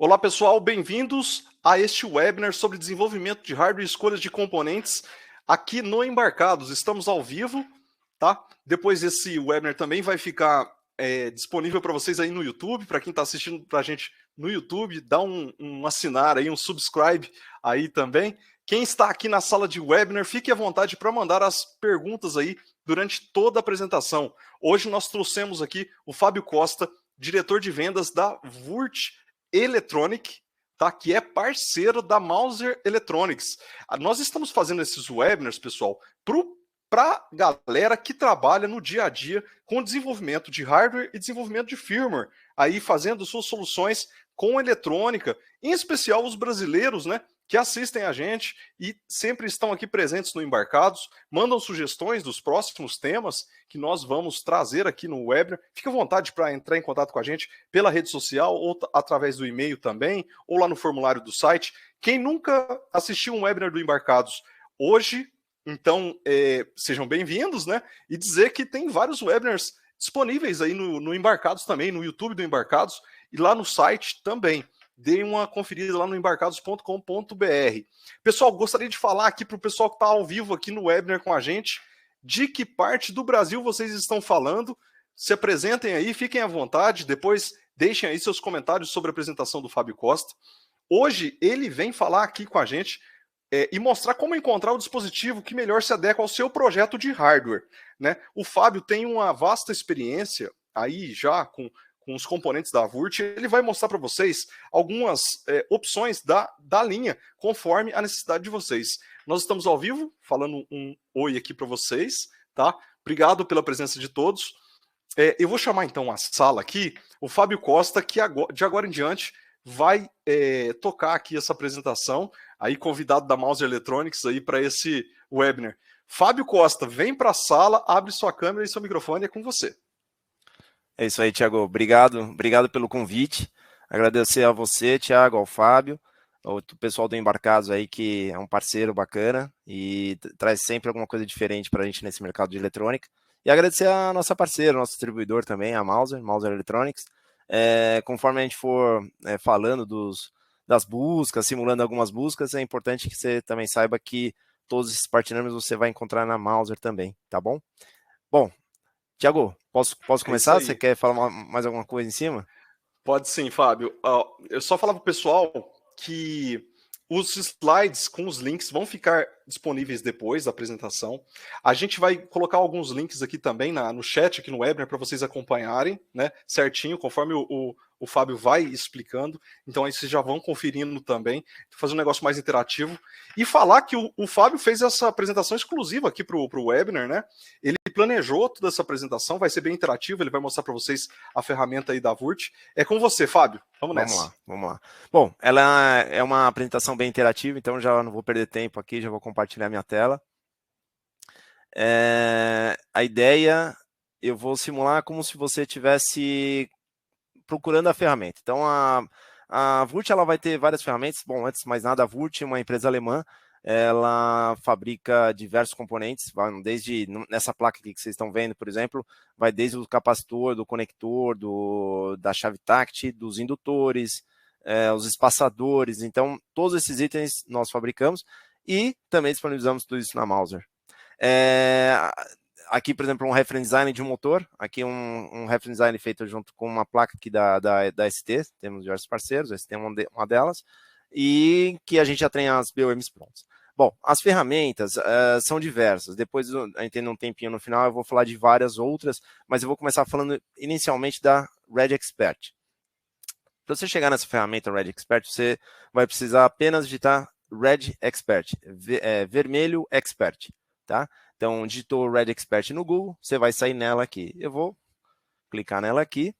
Olá pessoal, bem-vindos a este webinar sobre desenvolvimento de hardware e escolhas de componentes aqui no Embarcados. Estamos ao vivo, tá? Depois esse webinar também vai ficar disponível para vocês aí no YouTube, para quem está assistindo para a gente no YouTube, dá um assinar aí, um subscribe aí também. Quem está aqui na sala de webinar, fique à vontade para mandar as perguntas aí durante toda a apresentação. Hoje nós trouxemos aqui o Fábio Costa, diretor de vendas da Vurt Electronic, tá? Que é parceiro da Mouser Electronics. Nós estamos fazendo esses webinars, pessoal, para galera que trabalha no dia a dia com desenvolvimento de hardware e desenvolvimento de firmware, aí fazendo suas soluções com eletrônica, em especial os brasileiros, né? Que assistem a gente e sempre estão aqui presentes no Embarcados, mandam sugestões dos próximos temas que nós vamos trazer aqui no webinar. Fique à vontade para entrar em contato com a gente pela rede social ou através do e-mail também, ou lá no formulário do site. Quem nunca assistiu um webinar do Embarcados hoje, então sejam bem-vindos, né? E dizer que tem vários webinars disponíveis aí no Embarcados também, no YouTube do Embarcados e lá no site também. Dê uma conferida lá no embarcados.com.br. Pessoal, gostaria de falar aqui para o pessoal que está ao vivo aqui no webinar com a gente, de que parte do Brasil vocês estão falando. Se apresentem aí, fiquem à vontade, depois deixem aí seus comentários sobre a apresentação do Fábio Costa. Hoje ele vem falar aqui com a gente e mostrar como encontrar o dispositivo que melhor se adequa ao seu projeto de hardware, né? O Fábio tem uma vasta experiência aí já com os componentes da Vurt, ele vai mostrar para vocês algumas opções da linha, conforme a necessidade de vocês. Nós estamos ao vivo, falando um oi aqui para vocês, tá? Obrigado pela presença de todos. Eu vou chamar então a sala aqui, o Fábio Costa, que de agora em diante vai tocar aqui essa apresentação, aí convidado da Mouser Electronics aí para esse webinar. Fábio Costa, vem para a sala, abre sua câmera e seu microfone, é com você. É isso aí, Thiago. Obrigado pelo convite. Agradecer a você, Thiago, ao Fábio, ao pessoal do Embarcados aí, que é um parceiro bacana e traz sempre alguma coisa diferente para a gente nesse mercado de eletrônica. E agradecer a nossa parceira, nosso distribuidor também, a Mouser Electronics. Conforme a gente for falando das buscas, simulando algumas buscas, é importante que você também saiba que todos esses parceiros você vai encontrar na Mouser também, tá bom? Bom, Thiago, posso começar? Você quer falar mais alguma coisa em cima? Pode sim, Fábio. Eu só falava para o pessoal que os slides com os links vão ficar disponíveis depois da apresentação. A gente vai colocar alguns links aqui também no chat, aqui no webinar, para vocês acompanharem, né, certinho, conforme o Fábio vai explicando. Então aí vocês já vão conferindo também, fazer um negócio mais interativo. E falar que o Fábio fez essa apresentação exclusiva aqui para o webinar, né? Ele planejou toda essa apresentação, vai ser bem interativo, ele vai mostrar para vocês a ferramenta aí da Vurt. É com você, Fábio. Vamos nessa. Vamos lá. Bom, ela é uma apresentação bem interativa, então já não vou perder tempo aqui, já vou compartilhar minha tela. A ideia, eu vou simular como se você estivesse procurando a ferramenta. Então, a Vurt ela vai ter várias ferramentas. Bom, antes de mais nada, a Vurt é uma empresa alemã, ela fabrica diversos componentes, desde nessa placa aqui que vocês estão vendo, por exemplo, vai desde o capacitor, do conector, da chave TACT, dos indutores, os espaçadores. Então, todos esses itens nós fabricamos e também disponibilizamos tudo isso na Mouser. Aqui, por exemplo, um reference design de um motor. Aqui um reference design feito junto com uma placa aqui da ST. Temos diversos parceiros, a ST é uma delas. E que a gente já tem as BOMs prontas. Bom, as ferramentas são diversas. Depois, a gente tem um tempinho no final, eu vou falar de várias outras, mas eu vou começar falando inicialmente da Red Expert. Para você chegar nessa ferramenta Red Expert, você vai precisar apenas digitar Red Expert, vermelho Expert, tá? Então, digitou Red Expert no Google, você vai sair nela aqui. Eu vou clicar nela aqui.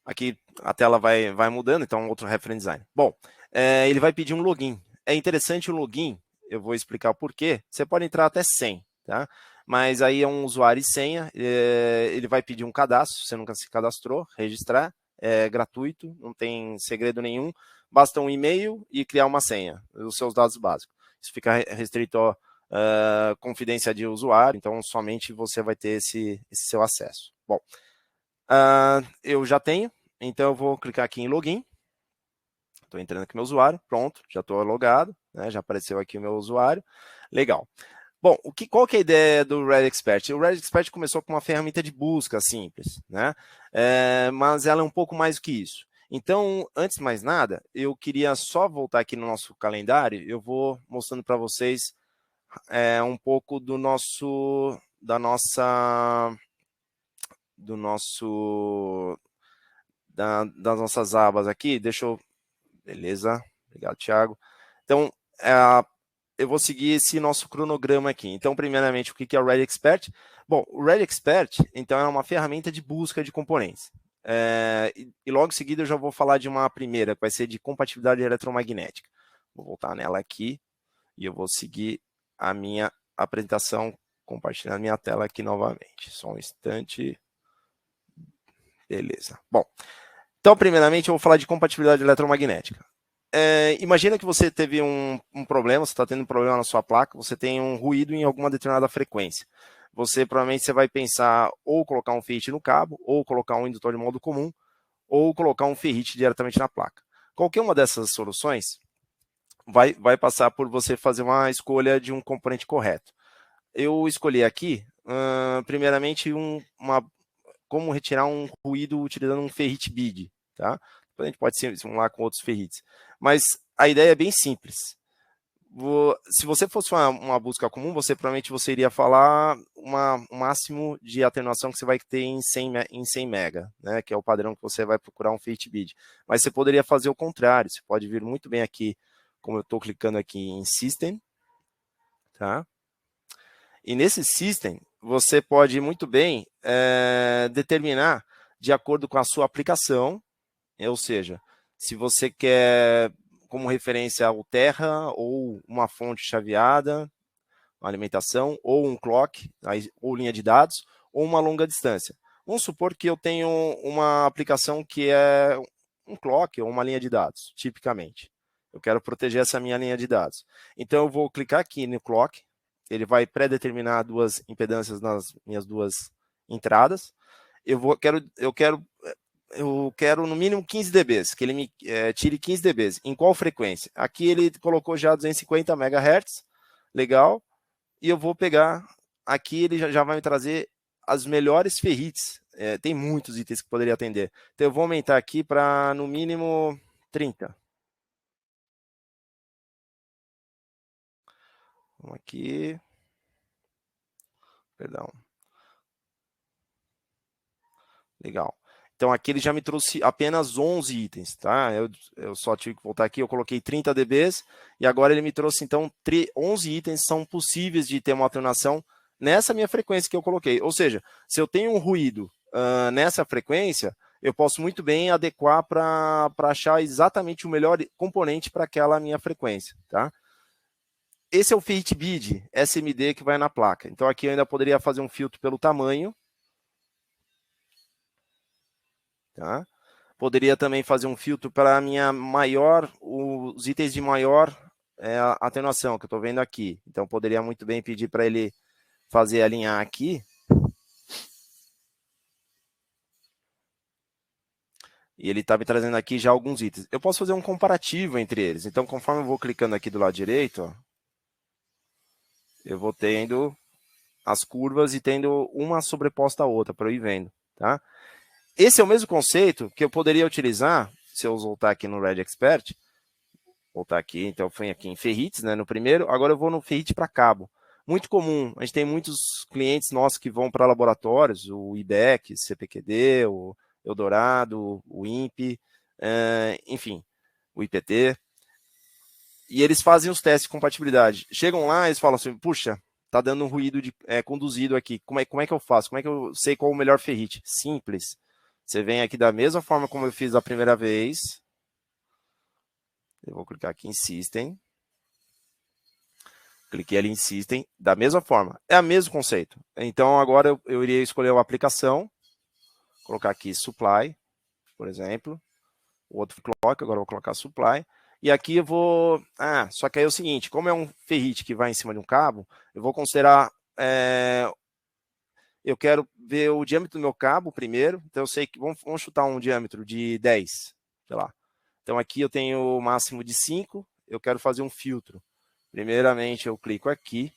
Aqui a tela vai mudando, então outro reference design. Bom, ele vai pedir um login. É interessante o login, eu vou explicar o porquê. Você pode entrar até 100, tá? Mas aí é um usuário e senha, ele vai pedir um cadastro, você nunca se cadastrou, registrar, é gratuito, não tem segredo nenhum, basta um e-mail e criar uma senha, os seus dados básicos. Isso fica restrito à confidência de usuário, então somente você vai ter esse seu acesso. Bom, Eu já tenho, então eu vou clicar aqui em login. Estou entrando aqui no meu usuário, pronto, já estou logado, né, já apareceu aqui o meu usuário, legal. Bom, qual que é a ideia do Red Expert? O Red Expert começou com uma ferramenta de busca simples, né? Mas ela é um pouco mais do que isso. Então, antes de mais nada, eu queria só voltar aqui no nosso calendário, eu vou mostrando para vocês um pouco das nossas abas aqui. Beleza, obrigado, Thiago. Então, eu vou seguir esse nosso cronograma aqui. Então, primeiramente, o que é o Red Expert? Bom, o Red Expert, então, é uma ferramenta de busca de componentes. E logo em seguida eu já vou falar de uma primeira, que vai ser de compatibilidade eletromagnética. Vou voltar nela aqui e eu vou seguir a minha apresentação, compartilhando minha tela aqui novamente. Só um instante. Beleza. Bom, então, primeiramente, eu vou falar de compatibilidade eletromagnética. Imagina que você teve um problema, você está tendo um problema na sua placa, você tem um ruído em alguma determinada frequência. Provavelmente você vai pensar ou colocar um ferrite no cabo, ou colocar um indutor de modo comum, ou colocar um ferrite diretamente na placa. Qualquer uma dessas soluções vai passar por você fazer uma escolha de um componente correto. Eu escolhi aqui, primeiramente, como retirar um ruído utilizando um ferrite BID, tá? A gente pode simular com outros ferrites. Mas a ideia é bem simples. Se você fosse uma busca comum, provavelmente você iria falar o máximo de atenuação que você vai ter em 100 mega, né? Que é o padrão que você vai procurar um ferrite BID. Mas você poderia fazer o contrário. Você pode vir muito bem aqui, como eu estou clicando aqui em System, tá? E nesse System, você pode muito bem determinar de acordo com a sua aplicação, ou seja, se você quer como referência o Terra ou uma fonte chaveada, uma alimentação, ou um clock, ou linha de dados, ou uma longa distância. Vamos supor que eu tenho uma aplicação que é um clock ou uma linha de dados, tipicamente. Eu quero proteger essa minha linha de dados. Então, eu vou clicar aqui no clock, ele vai pré-determinar duas impedâncias nas minhas duas entradas. Eu quero no mínimo 15 dBs, que ele me tire 15 dBs. Em qual frequência? Aqui ele colocou já 250 MHz, legal. E eu vou pegar, aqui ele já vai me trazer as melhores ferrites. Tem muitos itens que poderia atender. Então eu vou aumentar aqui para no mínimo 30. Vamos aqui. Perdão. Legal. Então aqui ele já me trouxe apenas 11 itens, tá? Eu só tive que voltar aqui, eu coloquei 30 dBs e agora ele me trouxe então 11 itens são possíveis de ter uma atenuação nessa minha frequência que eu coloquei. Ou seja, se eu tenho um ruído nessa frequência, eu posso muito bem adequar para achar exatamente o melhor componente para aquela minha frequência, tá? Esse é o ferrite BID SMD que vai na placa. Então aqui eu ainda poderia fazer um filtro pelo tamanho. Tá? Poderia também fazer um filtro para a minha os itens de maior atenuação, que eu estou vendo aqui. Então, poderia muito bem pedir para ele fazer alinhar aqui. E ele está me trazendo aqui já alguns itens. Eu posso fazer um comparativo entre eles. Então, conforme eu vou clicando aqui do lado direito, ó, eu vou tendo as curvas e tendo uma sobreposta à outra para eu ir vendo. Tá? Esse é o mesmo conceito que eu poderia utilizar, se eu voltar aqui no Red Expert, voltar aqui, então eu fui aqui em ferrites, né, no primeiro, agora eu vou no ferrite para cabo. Muito comum, a gente tem muitos clientes nossos que vão para laboratórios, o IBEC, CPQD, o Eldorado, o INPE, enfim, o IPT, e eles fazem os testes de compatibilidade. Chegam lá e eles falam assim, puxa, tá dando um ruído conduzido aqui, como é que eu faço? Como é que eu sei qual é o melhor ferrite? Simples. Você vem aqui da mesma forma como eu fiz a primeira vez. Eu vou clicar aqui em System. Cliquei ali em System, da mesma forma. É o mesmo conceito. Então, agora eu iria escolher uma aplicação. Colocar aqui Supply, por exemplo. O outro clock, agora eu vou colocar Supply. E aqui eu vou... só que aí é o seguinte, como é um ferrite que vai em cima de um cabo, eu vou considerar... eu quero ver o diâmetro do meu cabo primeiro, então eu sei que, vamos chutar um diâmetro de 10, sei lá. Então aqui eu tenho o máximo de 5, eu quero fazer um filtro. Primeiramente eu clico aqui,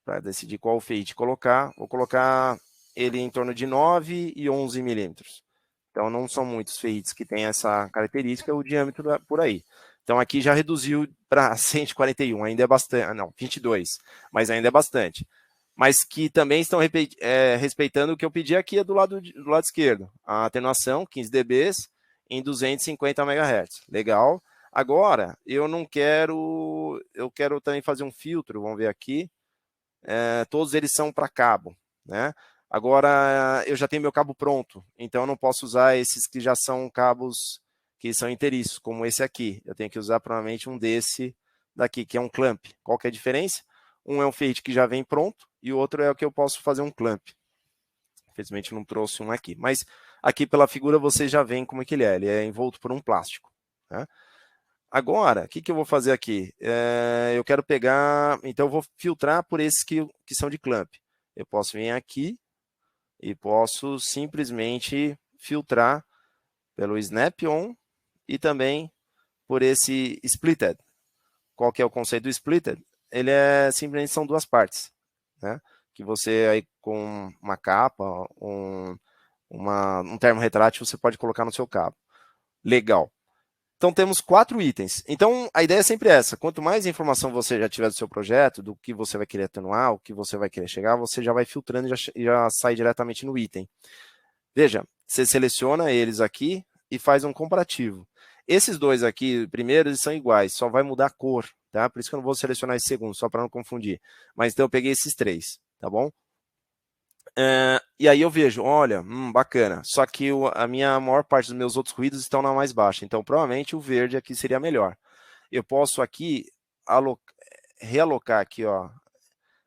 para decidir qual fade colocar, vou colocar ele em torno de 9 e 11 milímetros. Então não são muitos fades que têm essa característica, o diâmetro por aí. Então aqui já reduziu para 141, ainda é bastante, não, 22, mas ainda é bastante. Mas que também estão respeitando o que eu pedi aqui do lado esquerdo. A atenuação, 15 dB em 250 MHz. Legal. Agora, eu não quero, eu quero também fazer um filtro, vamos ver aqui. Todos eles são para cabo, né? Agora, eu já tenho meu cabo pronto, então eu não posso usar esses que já são cabos que são inteiriços, como esse aqui. Eu tenho que usar provavelmente um desse daqui, que é um clamp. Qual que é a diferença? Um é um fade que já vem pronto e o outro é o que eu posso fazer um clamp. Infelizmente não trouxe um aqui, mas aqui pela figura você já vê como é que ele é envolto por um plástico, né? Agora, o que eu vou fazer aqui? Eu quero pegar, então eu vou filtrar por esses que são de clamp. Eu posso vir aqui e posso simplesmente filtrar pelo Snap-on e também por esse Splitted. Qual que é o conceito do Splitted? Ele simplesmente são duas partes, né? Que você aí com uma capa, um termo retrátil, você pode colocar no seu cabo. Legal. Então temos 4 itens. Então a ideia é sempre essa: quanto mais informação você já tiver do seu projeto, do que você vai querer atenuar, o que você vai querer chegar, você já vai filtrando e já sai diretamente no item. Veja, você seleciona eles aqui e faz um comparativo. Esses dois aqui, primeiro, eles são iguais, só vai mudar a cor, tá? Por isso que eu não vou selecionar esse segundo, só para não confundir. Mas então eu peguei esses 3, tá bom? E aí eu vejo, olha, bacana. Só que a maior parte dos meus outros ruídos estão na mais baixa. Então, provavelmente o verde aqui seria melhor. Eu posso aqui realocar aqui, ó,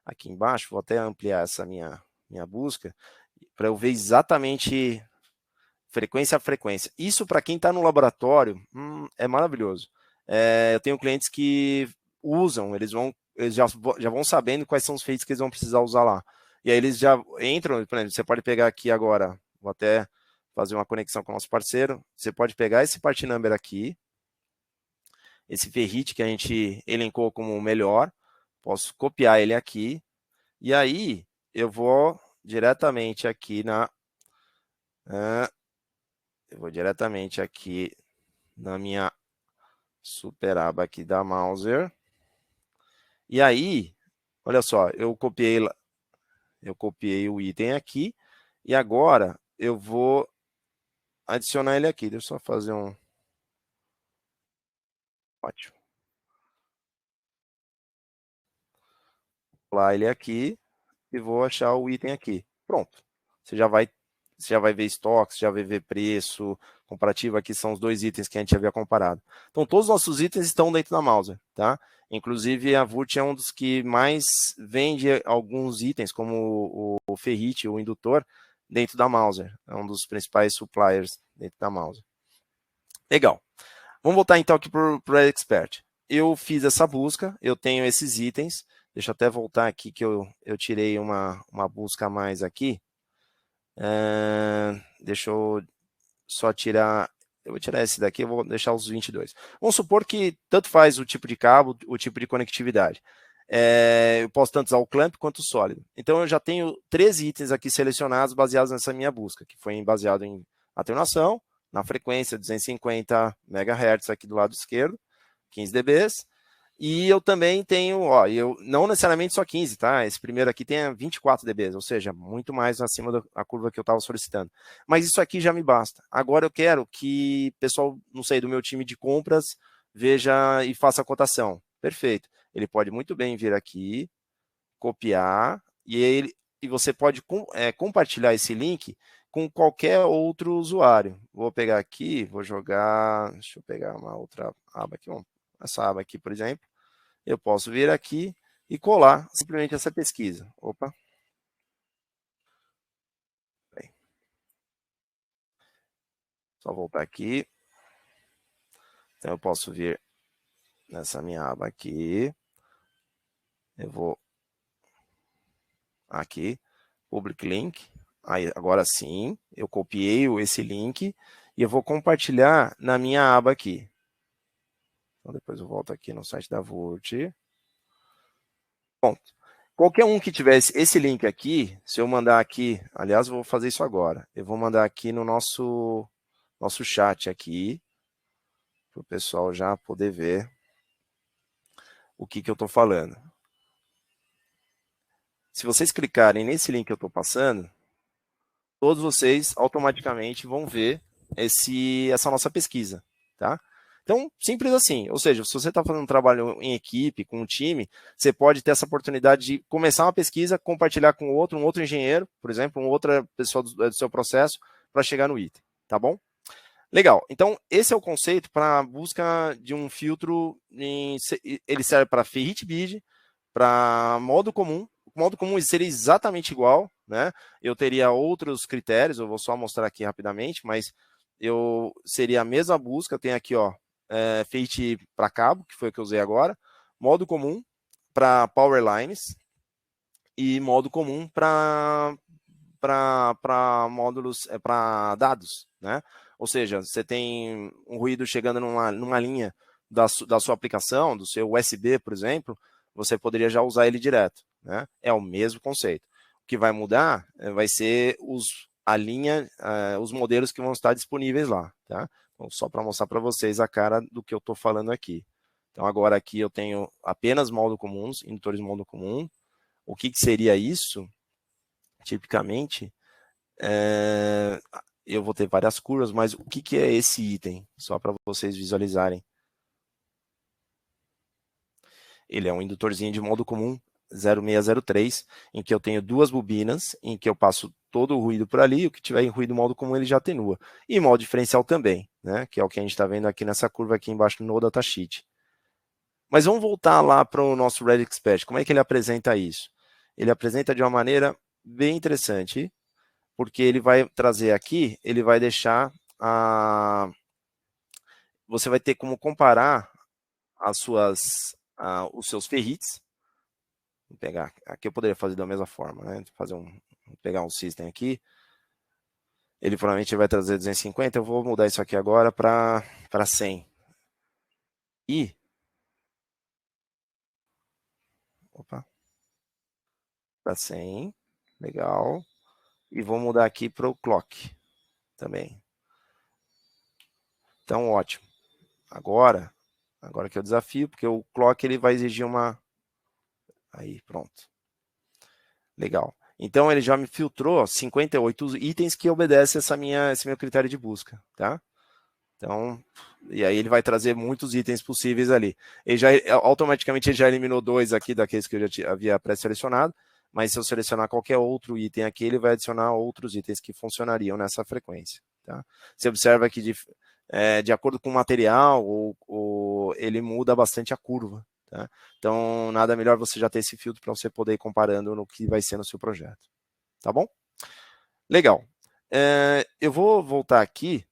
aqui embaixo. Vou até ampliar essa minha busca para eu ver exatamente frequência a frequência. Isso para quem está no laboratório é maravilhoso. Eu tenho clientes que usam, eles já vão sabendo quais são os fades que eles vão precisar usar lá. E aí eles já entram, por exemplo, você pode pegar aqui agora, vou até fazer uma conexão com o nosso parceiro, você pode pegar esse part number aqui, esse ferrite que a gente elencou como o melhor, posso copiar ele aqui, e aí eu vou diretamente aqui na minha super aba aqui da Mouser, e aí, olha só, eu copiei o item aqui, e agora eu vou adicionar ele aqui. Deixa eu só fazer um... Ótimo. Vou lá ele aqui e vou achar o item aqui. Pronto. Você já vai ver estoque, você já vai ver preço, comparativo. Aqui são os 2 itens que a gente havia comparado. Então, todos os nossos itens estão dentro da Mouser, tá? Inclusive, a Vurt é um dos que mais vende alguns itens, como o ferrite, o indutor, dentro da Mouser. É um dos principais suppliers dentro da Mouser. Legal. Vamos voltar então aqui para o Expert. Eu fiz essa busca, eu tenho esses itens. Deixa eu até voltar aqui que eu tirei uma busca a mais aqui. Deixa eu só tirar... Eu vou tirar esse daqui, eu vou deixar os 22. Vamos supor que tanto faz o tipo de cabo, o tipo de conectividade. Eu posso tanto usar o clamp quanto o sólido. Então eu já tenho 13 itens aqui selecionados baseados nessa minha busca, que foi baseado em atenuação, na frequência 250 MHz aqui do lado esquerdo, 15 dB. E eu também tenho, eu não necessariamente só 15, tá? Esse primeiro aqui tem 24 dB, ou seja, muito mais acima da curva que eu estava solicitando. Mas isso aqui já me basta. Agora eu quero que o pessoal, não sei, do meu time de compras veja e faça a cotação. Perfeito. Ele pode muito bem vir aqui, copiar, e você pode compartilhar esse link com qualquer outro usuário. Vou pegar aqui, vou jogar, deixa eu pegar uma outra aba aqui, essa aba aqui, por exemplo. Eu posso vir aqui e colar simplesmente essa pesquisa. Opa. Bem. Só voltar aqui. Então eu posso vir nessa minha aba aqui. Eu vou Aqui, public link. Aí, agora sim, eu copiei esse link e eu vou compartilhar na minha aba aqui. Então, depois eu volto aqui no site da Vult. Bom, qualquer um que tivesse esse link aqui, se eu mandar aqui, aliás, eu vou fazer isso agora. Eu vou mandar aqui no nosso chat aqui, para o pessoal já poder ver o que eu estou falando. Se vocês clicarem nesse link que eu estou passando, todos vocês automaticamente vão ver essa nossa pesquisa, tá? Então, simples assim, ou seja, se você está fazendo um trabalho em equipe, com um time, você pode ter essa oportunidade de começar uma pesquisa, compartilhar com um outro engenheiro, por exemplo, uma outra pessoa do seu processo, para chegar no item, tá bom? Legal, então esse é o conceito para a busca de um filtro, ele serve para Ferrite Bid, para modo comum. O modo comum seria exatamente igual, né? Eu teria outros critérios, eu vou só mostrar aqui rapidamente, mas seria a mesma busca. Tem aqui, ó, Ferrite para cabo, que foi o que eu usei agora, modo comum para Power Lines e modo comum para módulos, para dados, né? Ou seja, você tem um ruído chegando numa linha da sua aplicação, do seu USB, por exemplo, você poderia já usar ele direto, né? É o mesmo conceito. O que vai mudar vai ser a linha, os modelos que vão estar disponíveis lá, tá? Então, só para mostrar para vocês a cara do que eu estou falando aqui. Então, agora aqui eu tenho apenas módulos comuns, indutores módulo comum. O que seria isso? Tipicamente, eu vou ter várias curvas, mas o que é esse item? Só para vocês visualizarem. Ele é um indutorzinho de modo comum 0603, em que eu tenho duas bobinas, em que eu passo todo o ruído por ali, o que tiver em ruído modo comum ele já atenua. E modo diferencial também, né? Que é o que a gente está vendo aqui nessa curva aqui embaixo no datasheet. Mas vamos voltar lá para o nosso Red Expert. Como é que ele apresenta isso? Ele apresenta de uma maneira bem interessante, porque ele vai trazer aqui, ele vai deixar você vai ter como comparar os seus ferrites. Vou pegar, aqui eu poderia fazer da mesma forma, né? Vou pegar um system aqui. Ele provavelmente vai trazer 250, eu vou mudar isso aqui agora para 100. E para 100, legal. E vou mudar aqui para o clock também. Então, ótimo. Agora que é o desafio, porque o clock ele vai exigir uma... Aí, pronto. Legal. Então, ele já me filtrou 58 itens que obedecem esse meu critério de busca, tá? Então, e aí ele vai trazer muitos itens possíveis ali. Automaticamente ele já eliminou 2 aqui daqueles que eu já havia pré-selecionado, mas se eu selecionar qualquer outro item aqui, ele vai adicionar outros itens que funcionariam nessa frequência, tá? Você observa que de acordo com o material, ele muda bastante a curva, tá? Então, nada melhor você já ter esse filtro para você poder ir comparando no que vai ser no seu projeto, tá bom? Legal. Eu vou voltar aqui.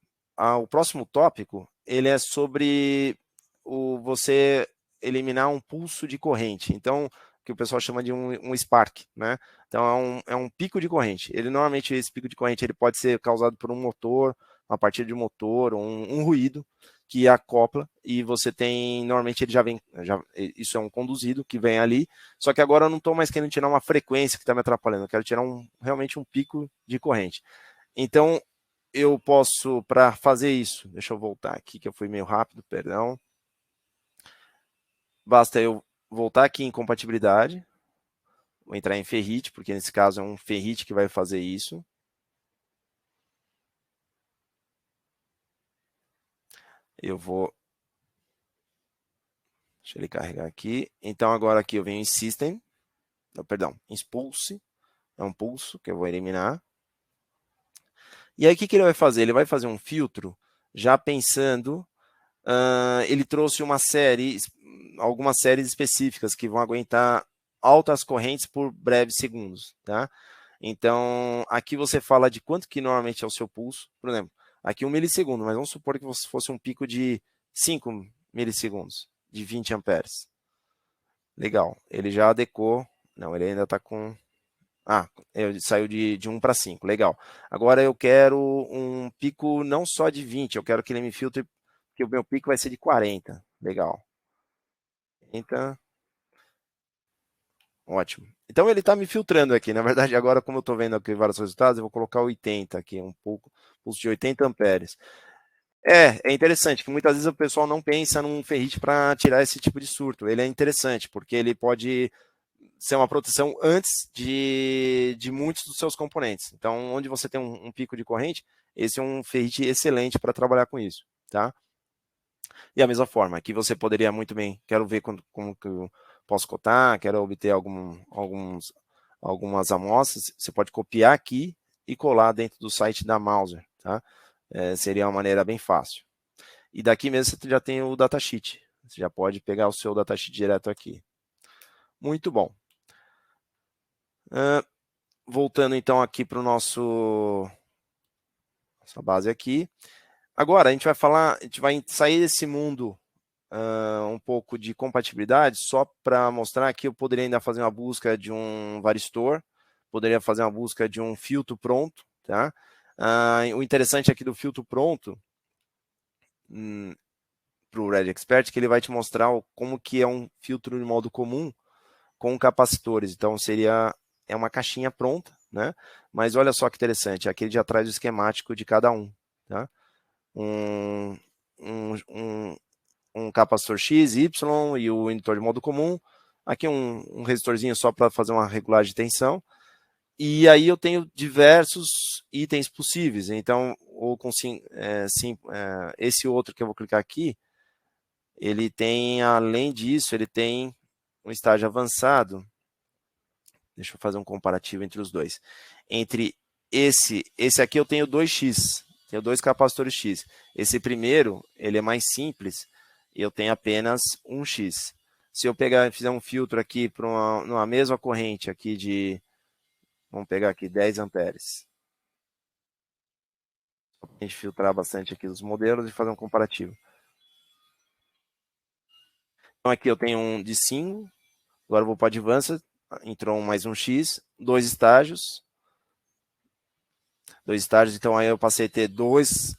O próximo tópico, ele é sobre você eliminar um pulso de corrente. Então, que o pessoal chama de um spark, né? Então, é um pico de corrente. Normalmente, esse pico de corrente ele pode ser causado por um motor, uma partida de motor, ou um ruído que acopla, e você tem, normalmente ele isso é um conduzido que vem ali, só que agora eu não estou mais querendo tirar uma frequência que está me atrapalhando, eu quero tirar realmente um pico de corrente. Então, eu posso, para fazer isso, deixa eu voltar aqui, que eu fui meio rápido, perdão. Basta eu voltar aqui em compatibilidade, vou entrar em Ferrite, porque nesse caso é um Ferrite que vai fazer isso. Eu vou... Deixa ele carregar aqui. Então, agora aqui eu venho em System, perdão, em Pulse, é um pulso que eu vou eliminar. E aí, o que ele vai fazer? Ele vai fazer um filtro, já pensando... ele trouxe algumas séries específicas que vão aguentar altas correntes por breves segundos, tá? Então, aqui você fala de quanto que normalmente é o seu pulso, por exemplo, aqui 1 milissegundo, mas vamos supor que fosse um pico de 5 milissegundos, de 20 amperes. Legal, ele já adequou, não, ele ainda está com... Saiu de 1 para 5, legal. Agora eu quero um pico não só de 20, eu quero que ele me filtre, que o meu pico vai ser de 40, legal. Então, ótimo. Então ele está me filtrando aqui, na verdade agora como eu estou vendo aqui vários resultados, eu vou colocar 80 aqui, um pouco, pulso de 80 amperes. É interessante, que muitas vezes o pessoal não pensa num ferrite para tirar esse tipo de surto. Ele é interessante, porque ele pode ser uma proteção antes de muitos dos seus componentes. Então, onde você tem um pico de corrente, esse é um ferrite excelente para trabalhar com isso, tá? E a mesma forma, aqui você poderia muito bem, quero ver como que eu posso cotar, quero obter algumas amostras, você pode copiar aqui e colar dentro do site da Mouser, tá? Seria uma maneira bem fácil. E daqui mesmo você já tem o datasheet, você já pode pegar o seu datasheet direto aqui. Muito bom. Voltando então aqui para o nossa base aqui. Agora a gente vai sair desse mundo um pouco de compatibilidade, só para mostrar que eu poderia ainda fazer uma busca de um varistor, poderia fazer uma busca de um filtro pronto, tá? O interessante aqui do filtro pronto, para o Red Expert, que ele vai te mostrar como que é um filtro de modo comum com capacitores. Então é uma caixinha pronta, né? Mas olha só que interessante, aqui ele já traz o esquemático de cada um, tá? Um capacitor X, Y e o indutor de modo comum. Aqui um resistorzinho só para fazer uma regulagem de tensão. E aí eu tenho diversos itens possíveis. Então, esse outro que eu vou clicar aqui, ele tem, além disso, ele tem um estágio avançado. Deixa eu fazer um comparativo entre os dois. Entre esse aqui eu tenho 2x, tenho 2 capacitores X. Esse primeiro, ele é mais simples, eu tenho apenas 1x. Se eu pegar e fizer um filtro aqui para uma mesma corrente aqui de, vamos pegar aqui 10 amperes. A gente filtrar bastante aqui os modelos e fazer um comparativo. Então aqui eu tenho um de 5, agora eu vou para Advanced, entrou mais um X, 2 estágios, então aí eu passei a ter dois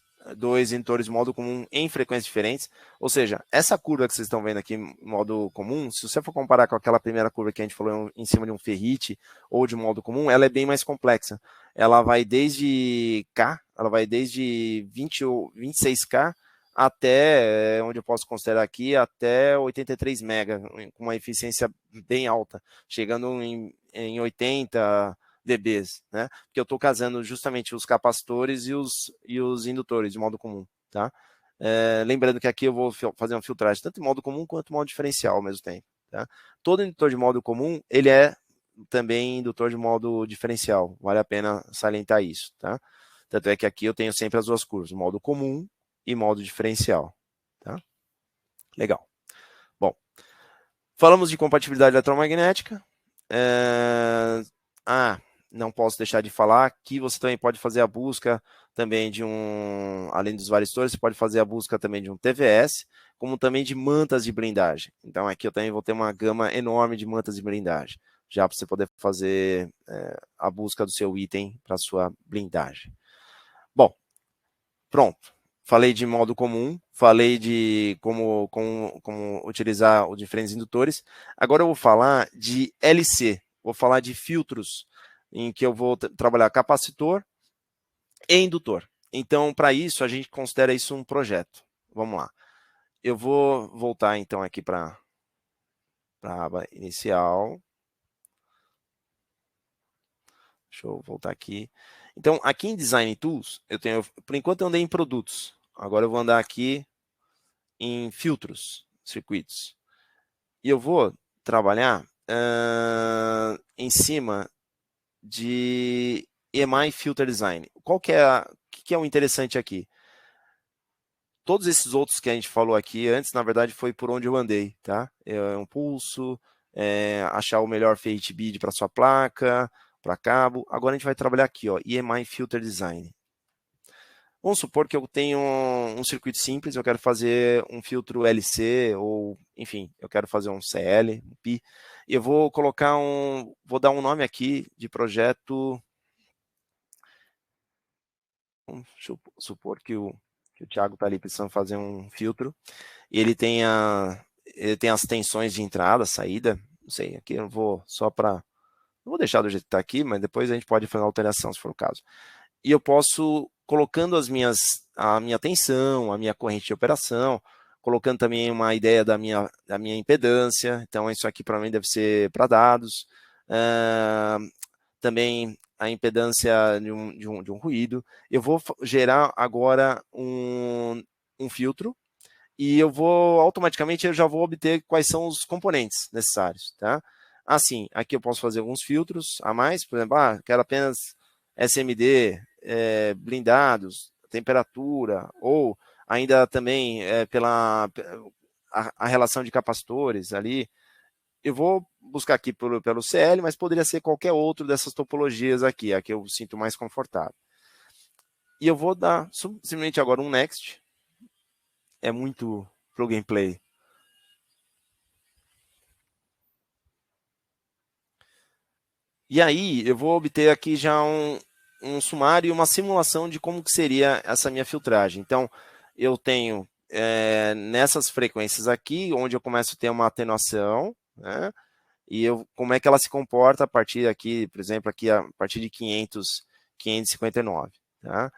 indutores de modo comum em frequências diferentes, ou seja, essa curva que vocês estão vendo aqui em modo comum, se você for comparar com aquela primeira curva que a gente falou em cima de um ferrite ou de modo comum, ela é bem mais complexa. Ela vai desde K, ela vai desde 20 ou 26K até, onde eu posso considerar aqui, até 83 MB, com uma eficiência bem alta, chegando em 80 dBs, né? Porque eu estou casando justamente os capacitores e os indutores de modo comum, tá? Lembrando que aqui eu vou fazer uma filtragem tanto em modo comum quanto em modo diferencial ao mesmo tempo, tá? Todo indutor de modo comum, ele é também indutor de modo diferencial, vale a pena salientar isso, tá? Tanto é que aqui eu tenho sempre as duas curvas, modo comum e modo diferencial, tá? Legal. Bom, falamos de compatibilidade eletromagnética. Não posso deixar de falar que você também pode fazer a busca também de além dos varistores, você pode fazer a busca também de um TVS, como também de mantas de blindagem. Então aqui eu também vou ter uma gama enorme de mantas de blindagem, já para você poder fazer a busca do seu item para sua blindagem. Bom, pronto. Falei de modo comum, falei de como utilizar os diferentes indutores. Agora eu vou falar de LC, vou falar de filtros, em que eu vou trabalhar capacitor e indutor. Então, para isso, a gente considera isso um projeto. Vamos lá. Eu vou voltar, então, aqui para a aba inicial. Deixa eu voltar aqui. Então, aqui em Design Tools, por enquanto eu andei em produtos. Agora eu vou andar aqui em filtros, circuitos. E eu vou trabalhar em cima de EMI Filter Design. O que é o interessante aqui? Todos esses outros que a gente falou aqui antes, na verdade, foi por onde eu andei, tá? Um pulso, achar o melhor Fate Bid para sua placa, para cabo. Agora a gente vai trabalhar aqui, ó, EMI Filter Design. Vamos supor que eu tenho um circuito simples, eu quero fazer um filtro LC, ou, enfim, eu quero fazer um CL, um Pi. Eu vou colocar vou dar um nome aqui de projeto. Vamos supor que o Thiago está ali precisando fazer um filtro, e ele tem as tensões de entrada, saída, não sei, aqui eu vou só para... Não vou deixar do jeito que está aqui, mas depois a gente pode fazer uma alteração, se for o caso. E eu posso, colocando a minha tensão, a minha corrente de operação, colocando também uma ideia da minha impedância, então isso aqui para mim deve ser para dados, também a impedância de um ruído. Eu vou gerar agora um filtro, e automaticamente eu já vou obter quais são os componentes necessários, tá? Assim, aqui eu posso fazer alguns filtros a mais, por exemplo, quero apenas SMD, blindados, temperatura, ou ainda também pela a relação de capacitores ali. Eu vou buscar aqui pelo CL, mas poderia ser qualquer outro dessas topologias aqui, a que eu sinto mais confortável. E eu vou dar simplesmente agora um Next. É muito plug and play. E aí eu vou obter aqui já um sumário e uma simulação de como que seria essa minha filtragem. Então, eu tenho nessas frequências aqui, onde eu começo a ter uma atenuação, né? E como é que ela se comporta a partir aqui, por exemplo, aqui a partir de 559, tá?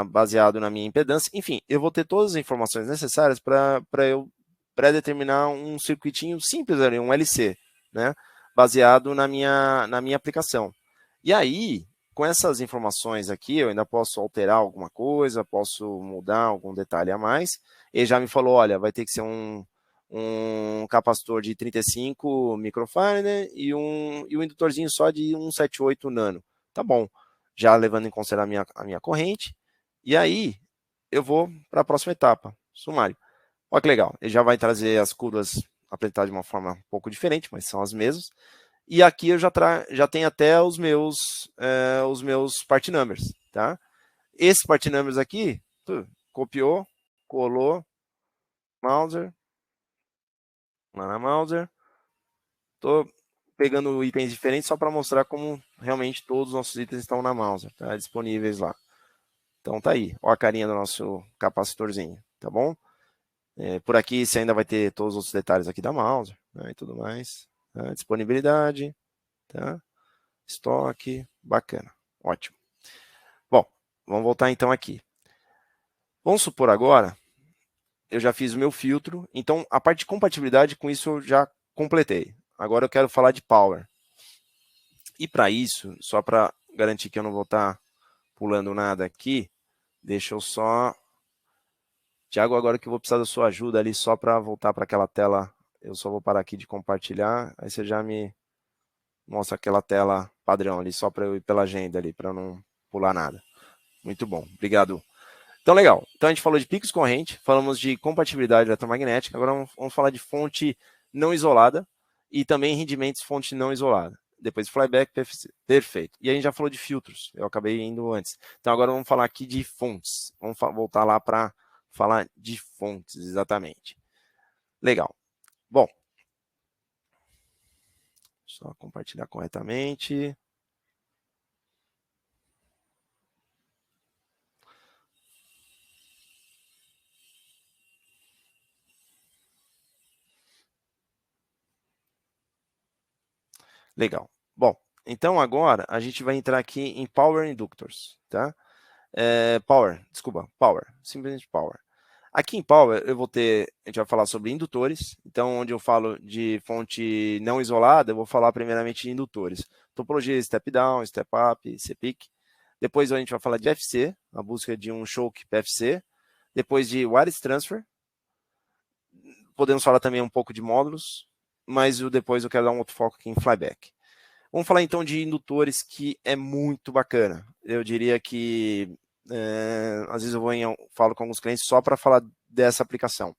Baseado na minha impedância. Enfim, eu vou ter todas as informações necessárias para eu pré-determinar um circuitinho simples ali, um LC, né? Baseado na minha aplicação. E aí, com essas informações aqui, eu ainda posso alterar alguma coisa, posso mudar algum detalhe a mais. Ele já me falou, olha, vai ter que ser um capacitor de 35 microfarad e um indutorzinho só de 178 nano. Tá bom, já levando em consideração a minha corrente. E aí, eu vou para a próxima etapa, sumário. Olha que legal, ele já vai trazer as curvas apresentadas de uma forma um pouco diferente, mas são as mesmas. E aqui eu já tenho até os meus part numbers, tá? Esses part numbers aqui, copiou, colou, Mauser, lá na Mauser. Estou pegando itens diferentes só para mostrar como realmente todos os nossos itens estão na Mauser, tá? Disponíveis lá. Então tá aí, ó a carinha do nosso capacitorzinho, tá bom? Por aqui você ainda vai ter todos os outros detalhes aqui da Mauser, né, e tudo mais. Tá? Disponibilidade, tá? Estoque, bacana, ótimo. Bom, vamos voltar então aqui. Vamos supor agora, eu já fiz o meu filtro, então a parte de compatibilidade com isso eu já completei. Agora eu quero falar de power. E para isso, só para garantir que eu não vou estar pulando nada aqui, deixa eu só... Tiago, agora que eu vou precisar da sua ajuda ali, só para voltar para aquela tela, eu só vou parar aqui de compartilhar, aí você já me mostra aquela tela padrão ali, só para eu ir pela agenda ali, para não pular nada. Muito bom, obrigado. Então, legal. Então, a gente falou de picos corrente, falamos de compatibilidade eletromagnética, agora vamos falar de fonte não isolada e também rendimentos fonte não isolada. Depois flyback, perfeito. E a gente já falou de filtros, eu acabei indo antes. Então, agora vamos falar aqui de fontes. Vamos voltar lá para falar de fontes, exatamente. Legal. Bom, só compartilhar corretamente. Legal. Bom, então agora a gente vai entrar aqui em Power Inductors, tá? Power, simplesmente Power. Aqui em Power eu vou ter, a gente vai falar sobre indutores, então onde eu falo de fonte não isolada, eu vou falar primeiramente de indutores. Topologia Step Down, Step Up, CPIC. Depois a gente vai falar de FC, a busca de um choke PFC. Depois de Wireless Transfer. Podemos falar também um pouco de módulos, mas depois eu quero dar um outro foco aqui em flyback. Vamos falar então de indutores, que é muito bacana. Eu diria que às vezes falo com alguns clientes só para falar dessa aplicação.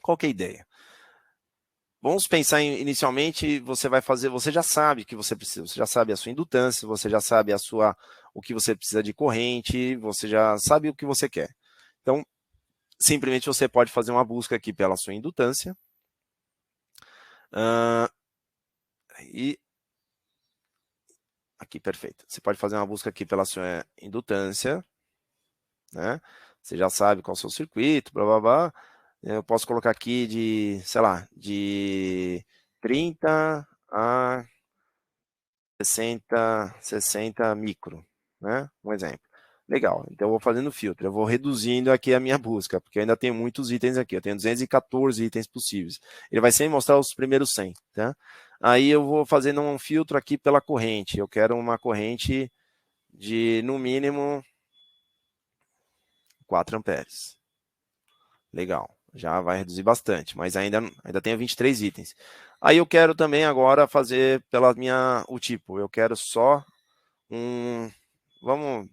Qual que é a ideia? Vamos pensar inicialmente, você vai fazer, você já sabe o que você precisa, você já sabe a sua indutância, você já sabe o que você precisa de corrente, você já sabe o que você quer. Então, simplesmente você pode fazer uma busca aqui pela sua indutância. E aqui, perfeito. Você pode fazer uma busca aqui pela sua indutância, né? Você já sabe qual é o seu circuito, blá, blá, blá. Eu posso colocar aqui de, sei lá, de 30 a 60 micro, né? Um exemplo. Legal, então eu vou fazendo filtro, eu vou reduzindo aqui a minha busca, porque eu ainda tenho muitos itens aqui, eu tenho 214 itens possíveis. Ele vai sempre mostrar os primeiros 100, tá? Aí eu vou fazendo um filtro aqui pela corrente, eu quero uma corrente de, no mínimo, 4 amperes. Legal, já vai reduzir bastante, mas ainda tenho 23 itens. Aí eu quero também agora fazer o tipo, eu quero só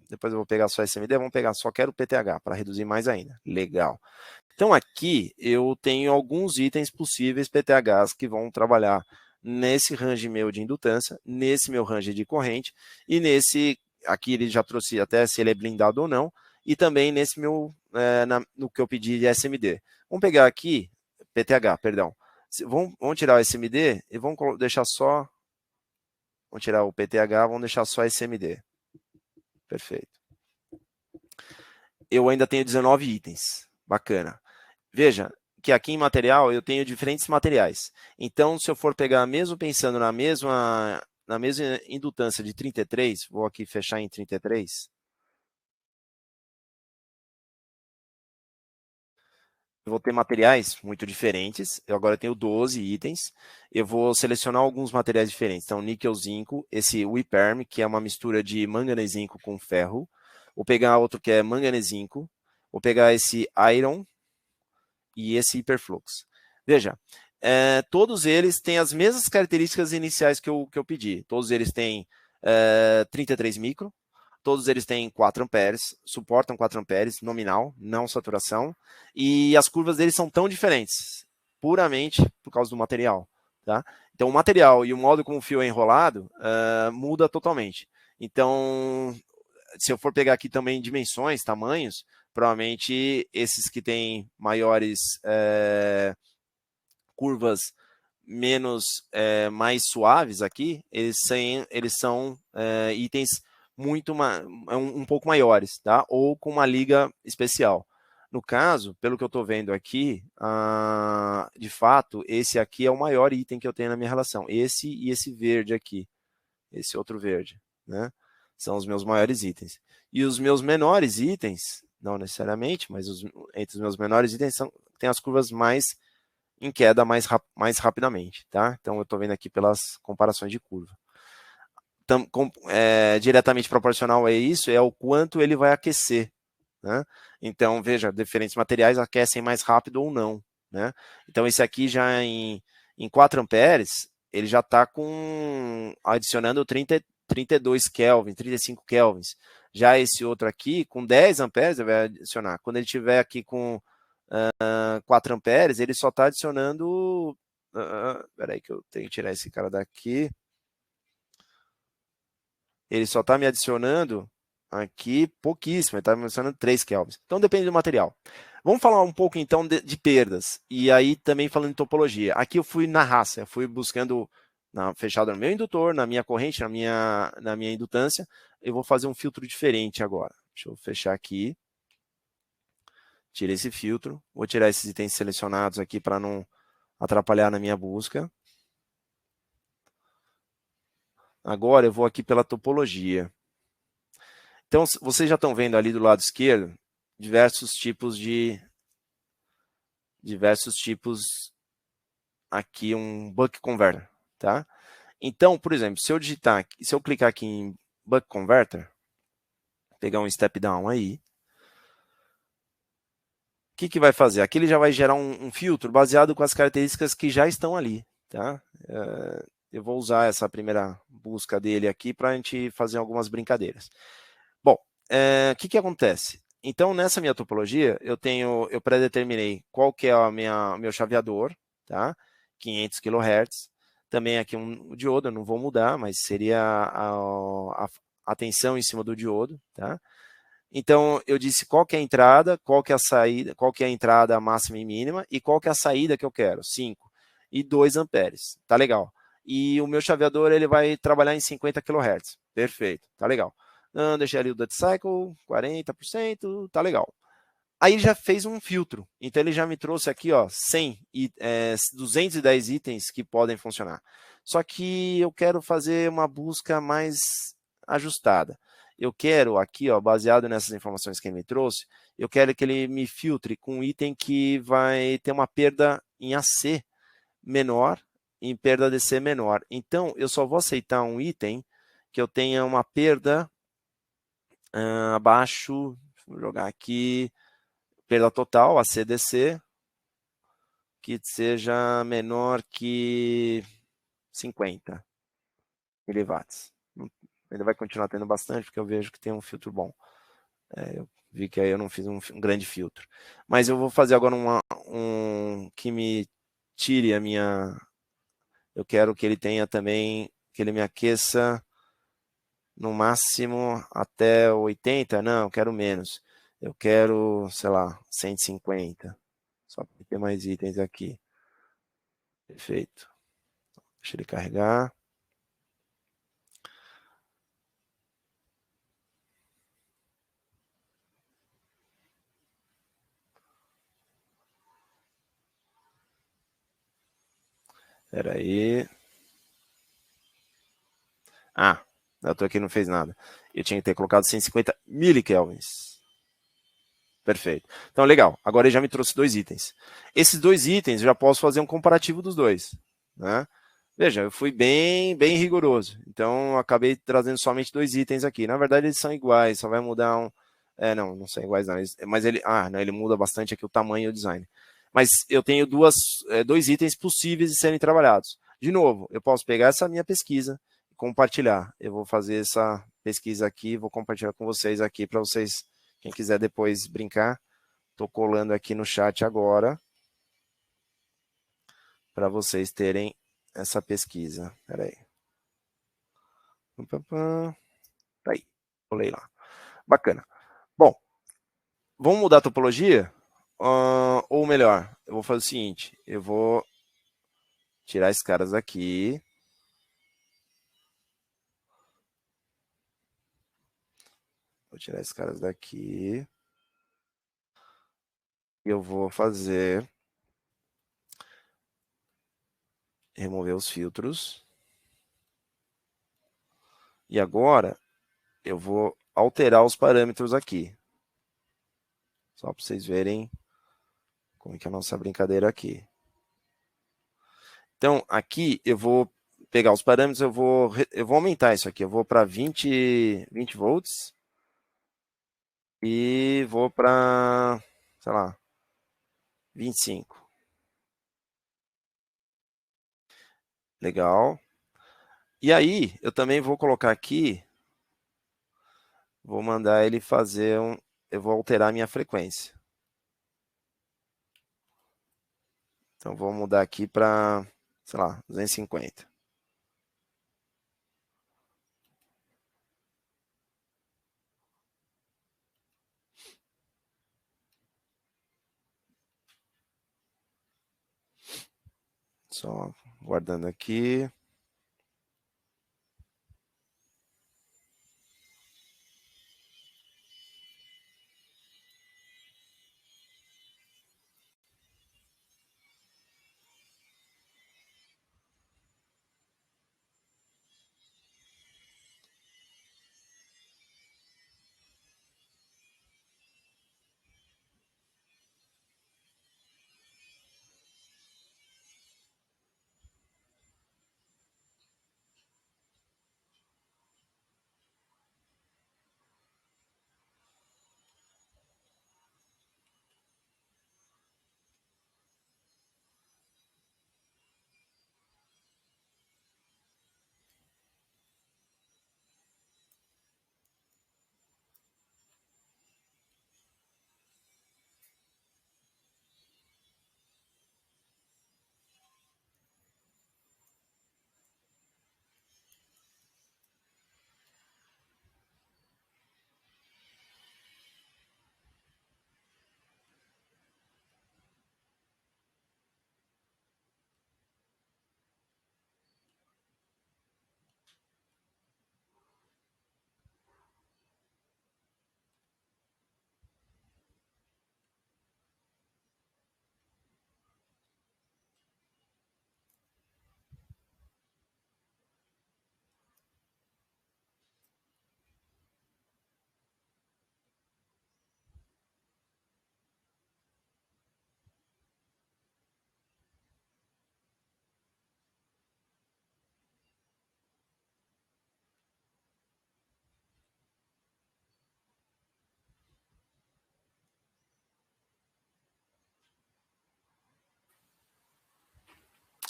depois eu vou pegar só SMD, vamos pegar só quero PTH, para reduzir mais ainda. Legal. Então aqui eu tenho alguns itens possíveis PTHs que vão trabalhar nesse range meu de indutância, nesse meu range de corrente, e nesse, aqui ele já trouxe até se ele é blindado ou não, e também nesse meu, no que eu pedi de SMD. Vamos pegar aqui, PTH, perdão. Vamos tirar o SMD e vamos deixar só, vamos tirar o PTH, vamos deixar só SMD. Perfeito. Eu ainda tenho 19 itens. Bacana. Veja que aqui em material eu tenho diferentes materiais. Então, se eu for pegar, mesmo pensando na mesma indutância de 33, vou aqui fechar em 33. Eu vou ter materiais muito diferentes. Eu agora tenho 12 itens. Eu vou selecionar alguns materiais diferentes. Então, níquel zinco, esse WIPERM, que é uma mistura de manganês zinco com ferro. Vou pegar outro que é manganês zinco. Vou pegar esse iron e esse hiperflux. Veja, todos eles têm as mesmas características iniciais que eu pedi. Todos eles têm 33 micro, todos eles têm 4 amperes, suportam 4 amperes, nominal, não saturação, e as curvas deles são tão diferentes, puramente por causa do material. Tá? Então, o material e o modo como o fio é enrolado muda totalmente. Então, se eu for pegar aqui também dimensões, tamanhos, provavelmente esses que têm maiores curvas mais suaves aqui, eles são itens um pouco maiores, tá? Ou com uma liga especial. No caso, pelo que eu estou vendo aqui, de fato, esse aqui é o maior item que eu tenho na minha relação. Esse e esse verde aqui. Esse outro verde, né? São os meus maiores itens. E os meus menores itens, não necessariamente, mas entre os meus menores itens tem as curvas mais em queda mais rapidamente, tá? Então eu estou vendo aqui pelas comparações de curva. Diretamente proporcional a isso é o quanto ele vai aquecer, né? Então, veja, diferentes materiais aquecem mais rápido ou não, né? Então, esse aqui já em 4 amperes, ele já está adicionando 32 Kelvin, 35 Kelvins. Já esse outro aqui, com 10 amperes, ele vai adicionar. Quando ele estiver aqui com 4 amperes, ele só está adicionando... Peraí que eu tenho que tirar esse cara daqui. Ele só está me adicionando aqui pouquíssimo, ele está me adicionando 3 kelvins. Então depende do material. Vamos falar um pouco então de perdas. E aí também falando em topologia. Aqui eu fui na raça, eu fui buscando fechado no meu indutor, na minha corrente, na minha indutância. Eu vou fazer um filtro diferente agora. Deixa eu fechar aqui. Tirei esse filtro. Vou tirar esses itens selecionados aqui para não atrapalhar na minha busca. Agora eu vou aqui pela topologia. Então, vocês já estão vendo ali do lado esquerdo diversos tipos aqui um buck converter, tá? Então, por exemplo, se eu clicar aqui em buck converter, pegar um step down aí, o que vai fazer? Aqui ele já vai gerar um filtro baseado com as características que já estão ali, tá? Eu vou usar essa primeira busca dele aqui para a gente fazer algumas brincadeiras. Bom, o que acontece? Então, nessa minha topologia, eu predeterminei qual que é o meu chaveador, tá? 500 kHz. Também aqui um diodo, eu não vou mudar, mas seria a tensão em cima do diodo, tá? Então, eu disse qual que é a entrada, qual que é a saída, qual que é a entrada máxima e mínima, e qual que é a saída que eu quero, 5 e 2 amperes, tá legal. E o meu chaveador, ele vai trabalhar em 50 kHz, perfeito, tá legal. Deixei ali o duty cycle, 40%, tá legal. Aí já fez um filtro, então ele já me trouxe aqui, ó, 210 itens que podem funcionar. Só que eu quero fazer uma busca mais ajustada. Eu quero aqui, ó, baseado nessas informações que ele me trouxe, eu quero que ele me filtre com um item que vai ter uma perda em AC menor, em perda DC menor. Então, eu só vou aceitar um item que eu tenha uma perda abaixo, vou jogar aqui, perda total, ACDC, que seja menor que 50 miliwatts. Ele vai continuar tendo bastante, porque eu vejo que tem um filtro bom. Eu vi que aí eu não fiz um grande filtro. Mas eu vou fazer agora um que me tire a minha... Eu quero que ele tenha também, que ele me aqueça no máximo até 80. Não, eu quero menos. Eu quero, sei lá, 150. Só para ter mais itens aqui. Perfeito. Deixa ele carregar. Espera aí. Ah, eu tô aqui não fez nada. Eu tinha que ter colocado 150 milikelvins. Perfeito. Então, legal. Agora ele já me trouxe 2 itens. Esses 2 itens, eu já posso fazer um comparativo dos dois. Né? Veja, eu fui bem rigoroso. Então, acabei trazendo somente 2 itens aqui. Na verdade, eles são iguais, só vai mudar um... não são iguais não. Mas ele... não, ele muda bastante aqui o tamanho e o design. Mas eu tenho 2 itens possíveis de serem trabalhados. De novo, eu posso pegar essa minha pesquisa e compartilhar. Eu vou fazer essa pesquisa aqui, vou compartilhar com vocês aqui, para vocês, quem quiser depois brincar. Estou colando aqui no chat agora, para vocês terem essa pesquisa. Espera aí. Tá aí, colei lá. Bacana. Bom, vamos mudar a topologia? Ou melhor, eu vou fazer o seguinte, eu vou tirar esses caras aqui. Vou tirar esses caras daqui. E eu vou fazer... remover os filtros. E agora, eu vou alterar os parâmetros aqui. Só para vocês verem como é que é a nossa brincadeira aqui. Então, aqui eu vou pegar os parâmetros, eu vou aumentar isso aqui. Eu vou para 20 volts. E vou para, sei lá, 25. Legal. E aí, eu também vou colocar aqui, vou mandar ele fazer eu vou alterar a minha frequência. Então, vou mudar aqui para, sei lá, 250. Só guardando aqui.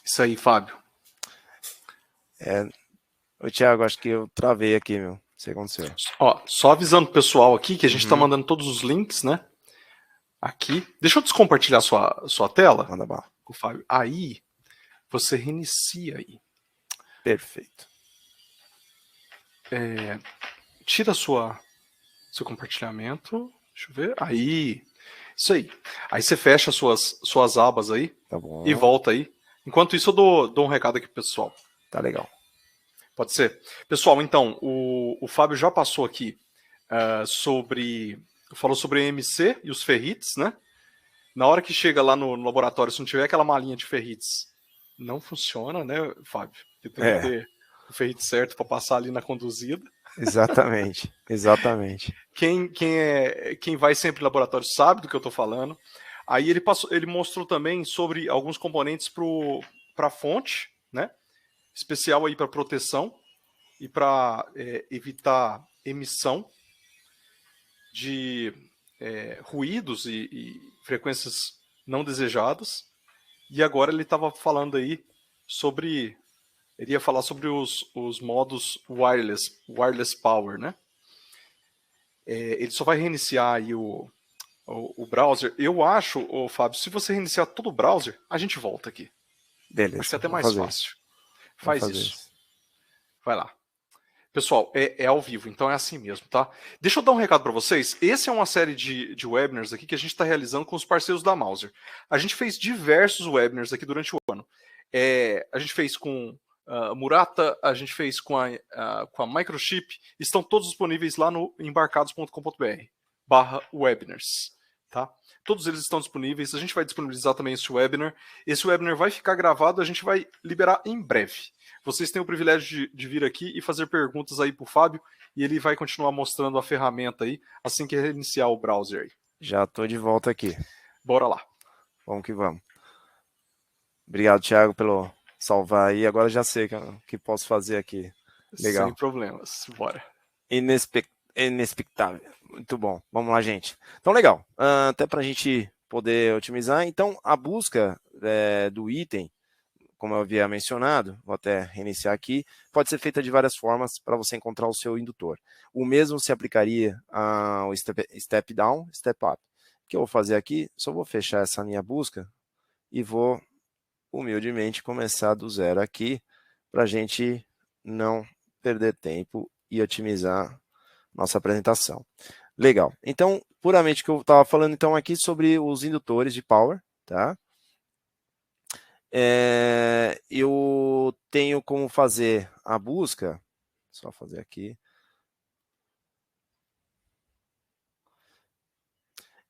Isso aí, Fábio. Ô, Thiago, acho que eu travei aqui, meu. Não sei o que aconteceu. Ó, só avisando o pessoal aqui que a gente está Uhum. mandando todos os links, né? Aqui. Deixa eu descompartilhar sua tela, Manda bala. o Fábio. Aí, você reinicia aí. Perfeito. Tira seu compartilhamento. Deixa eu ver. Aí. Isso aí. Aí você fecha suas abas aí Tá bom. e volta aí. Enquanto isso, eu dou um recado aqui pro pessoal. Tá legal. Pode ser? Pessoal, então, o Fábio já passou aqui falou sobre EMC e os ferrites, né? Na hora que chega lá no laboratório, se não tiver aquela malinha de ferrites, não funciona, né, Fábio? Porque tem que ter o ferrite certo para passar ali na conduzida. Exatamente, exatamente. Quem vai sempre no laboratório sabe do que eu estou falando. Aí ele mostrou também sobre alguns componentes para a fonte, né? Especial aí para proteção e para evitar emissão de ruídos e frequências não desejadas. E agora ele estava falando aí sobre. Ele ia falar sobre os modos wireless power, né? Ele só vai reiniciar aí o browser. Eu acho, Fábio, se você reiniciar todo o browser, a gente volta aqui. Beleza. Vai ser até Vamos mais fazer fácil. isso. Faz isso. Vai lá. Pessoal, é ao vivo, então é assim mesmo, tá? Deixa eu dar um recado para vocês. Esse é uma série de webinars aqui que a gente está realizando com os parceiros da Mouser. A gente fez diversos webinars aqui durante o ano. A gente fez com Murata, a gente fez com a Microchip. Estão todos disponíveis lá no embarcados.com.br/webinars, tá? Todos eles estão disponíveis. A gente vai disponibilizar também esse webinar. Esse webinar vai ficar gravado, a gente vai liberar em breve. Vocês têm o privilégio de vir aqui e fazer perguntas aí para o Fábio e ele vai continuar mostrando a ferramenta aí assim que reiniciar o browser aí. Já estou de volta aqui. Bora lá. Vamos que vamos. Obrigado, Thiago, pelo salvar aí. Agora já sei o que posso fazer aqui. Legal. Sem problemas. Bora. Inexpectável. Muito bom. Vamos lá, gente. Então, legal. Até para a gente poder otimizar. Então, a busca do item, como eu havia mencionado, vou até reiniciar aqui, pode ser feita de várias formas para você encontrar o seu indutor. O mesmo se aplicaria ao step down, step up. O que eu vou fazer aqui? Só vou fechar essa minha busca e vou humildemente começar do zero aqui para a gente não perder tempo e otimizar nossa apresentação. Legal. Então, puramente o que eu estava falando então aqui sobre os indutores de power, tá? Eu tenho como fazer a busca, só fazer aqui.